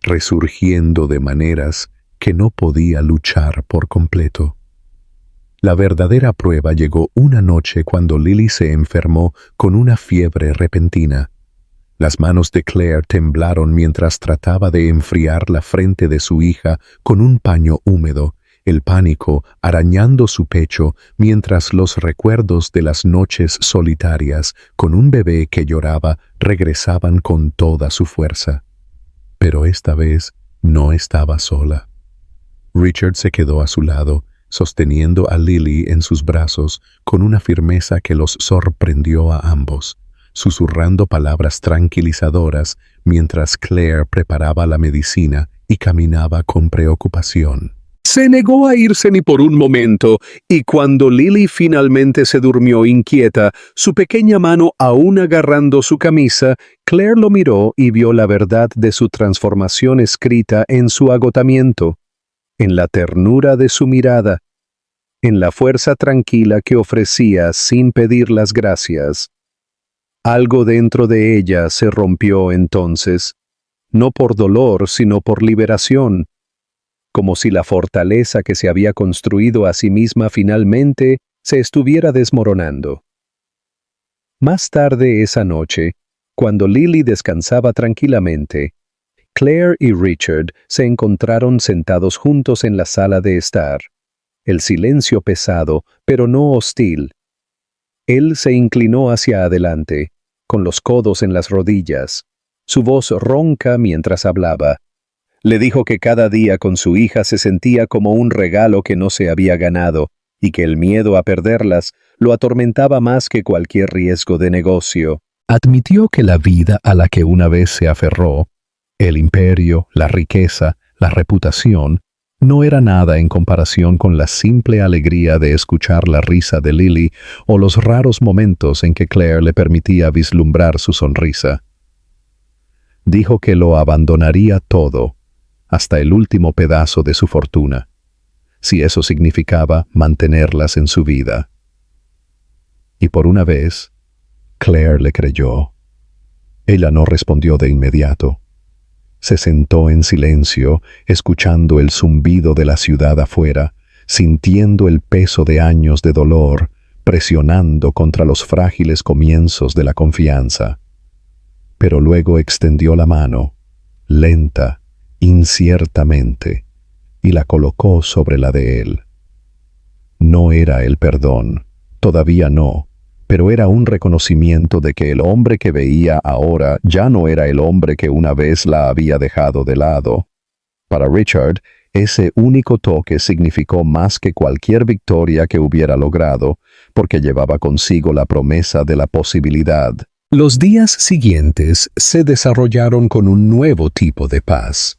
resurgiendo de maneras que no podía luchar por completo. La verdadera prueba llegó una noche cuando Lily se enfermó con una fiebre repentina. Las manos de Claire temblaron mientras trataba de enfriar la frente de su hija con un paño húmedo, el pánico arañando su pecho mientras los recuerdos de las noches solitarias con un bebé que lloraba regresaban con toda su fuerza. Pero esta vez no estaba sola. Richard se quedó a su lado, sosteniendo a Lily en sus brazos con una firmeza que los sorprendió a ambos, susurrando palabras tranquilizadoras mientras Claire preparaba la medicina y caminaba con preocupación. Se negó a irse ni por un momento, y cuando Lily finalmente se durmió inquieta, su pequeña mano aún agarrando su camisa, Claire lo miró y vio la verdad de su transformación escrita en su agotamiento, en la ternura de su mirada, en la fuerza tranquila que ofrecía sin pedir las gracias. Algo dentro de ella se rompió entonces, no por dolor, sino por liberación, como si la fortaleza que se había construido a sí misma finalmente se estuviera desmoronando. Más tarde esa noche, cuando Lily descansaba tranquilamente, Claire y Richard se encontraron sentados juntos en la sala de estar, el silencio pesado, pero no hostil. Él se inclinó hacia adelante, con los codos en las rodillas, su voz ronca mientras hablaba. Le dijo que cada día con su hija se sentía como un regalo que no se había ganado, y que el miedo a perderlas lo atormentaba más que cualquier riesgo de negocio. Admitió que la vida a la que una vez se aferró, el imperio, la riqueza, la reputación, no era nada en comparación con la simple alegría de escuchar la risa de Lily o los raros momentos en que Claire le permitía vislumbrar su sonrisa. Dijo que lo abandonaría todo, hasta el último pedazo de su fortuna, si eso significaba mantenerlas en su vida. Y por una vez, Claire le creyó. Ella no respondió de inmediato. Se sentó en silencio, escuchando el zumbido de la ciudad afuera, sintiendo el peso de años de dolor, presionando contra los frágiles comienzos de la confianza. Pero luego extendió la mano, lenta, inciertamente, y la colocó sobre la de él. No era el perdón, todavía no, pero era un reconocimiento de que el hombre que veía ahora ya no era el hombre que una vez la había dejado de lado. Para Richard, ese único toque significó más que cualquier victoria que hubiera logrado, porque llevaba consigo la promesa de la posibilidad. Los días siguientes se desarrollaron con un nuevo tipo de paz.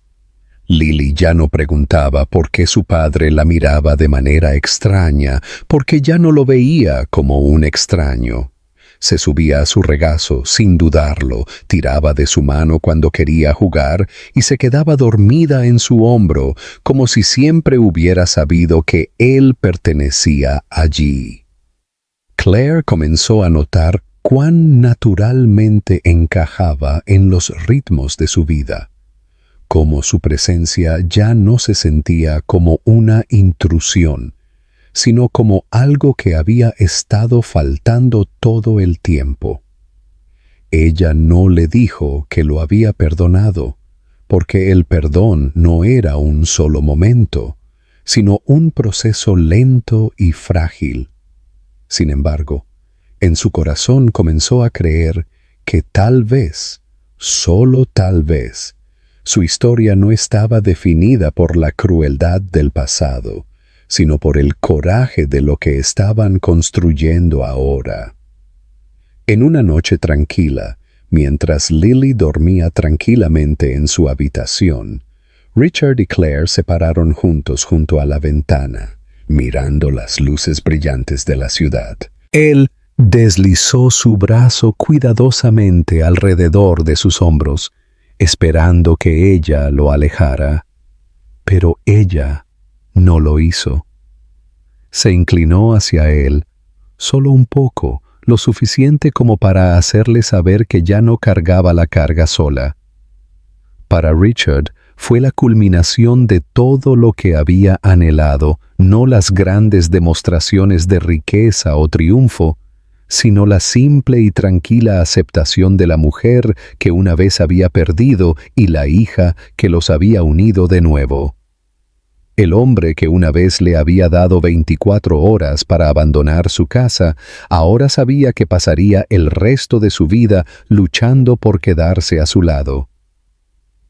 Lily ya no preguntaba por qué su padre la miraba de manera extraña, porque ya no lo veía como un extraño. Se subía a su regazo sin dudarlo, tiraba de su mano cuando quería jugar y se quedaba dormida en su hombro, como si siempre hubiera sabido que él pertenecía allí. Claire comenzó a notar cuán naturalmente encajaba en los ritmos de su vida, cómo su presencia ya no se sentía como una intrusión, sino como algo que había estado faltando todo el tiempo. Ella no le dijo que lo había perdonado, porque el perdón no era un solo momento, sino un proceso lento y frágil. Sin embargo, en su corazón comenzó a creer que tal vez, solo tal vez, su historia no estaba definida por la crueldad del pasado, sino por el coraje de lo que estaban construyendo ahora. En una noche tranquila, mientras Lily dormía tranquilamente en su habitación, Richard y Claire se pararon juntos junto a la ventana, mirando las luces brillantes de la ciudad. Él deslizó su brazo cuidadosamente alrededor de sus hombros, esperando que ella lo alejara, pero ella no lo hizo. Se inclinó hacia él, solo un poco, lo suficiente como para hacerle saber que ya no cargaba la carga sola. Para Richard fue la culminación de todo lo que había anhelado, no las grandes demostraciones de riqueza o triunfo, sino la simple y tranquila aceptación de la mujer que una vez había perdido y la hija que los había unido de nuevo. El hombre que una vez le había dado 24 horas para abandonar su casa, ahora sabía que pasaría el resto de su vida luchando por quedarse a su lado.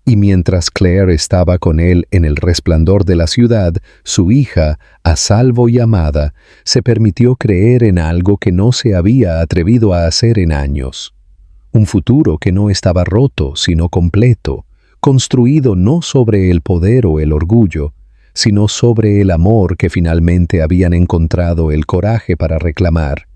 Y mientras Claire estaba con él en el resplandor de la ciudad, su hija, a salvo y amada, se permitió creer en algo que no se había atrevido a hacer en años. Un futuro que no estaba roto, sino completo, construido no sobre el poder o el orgullo, sino sobre el amor que finalmente habían encontrado el coraje para reclamar.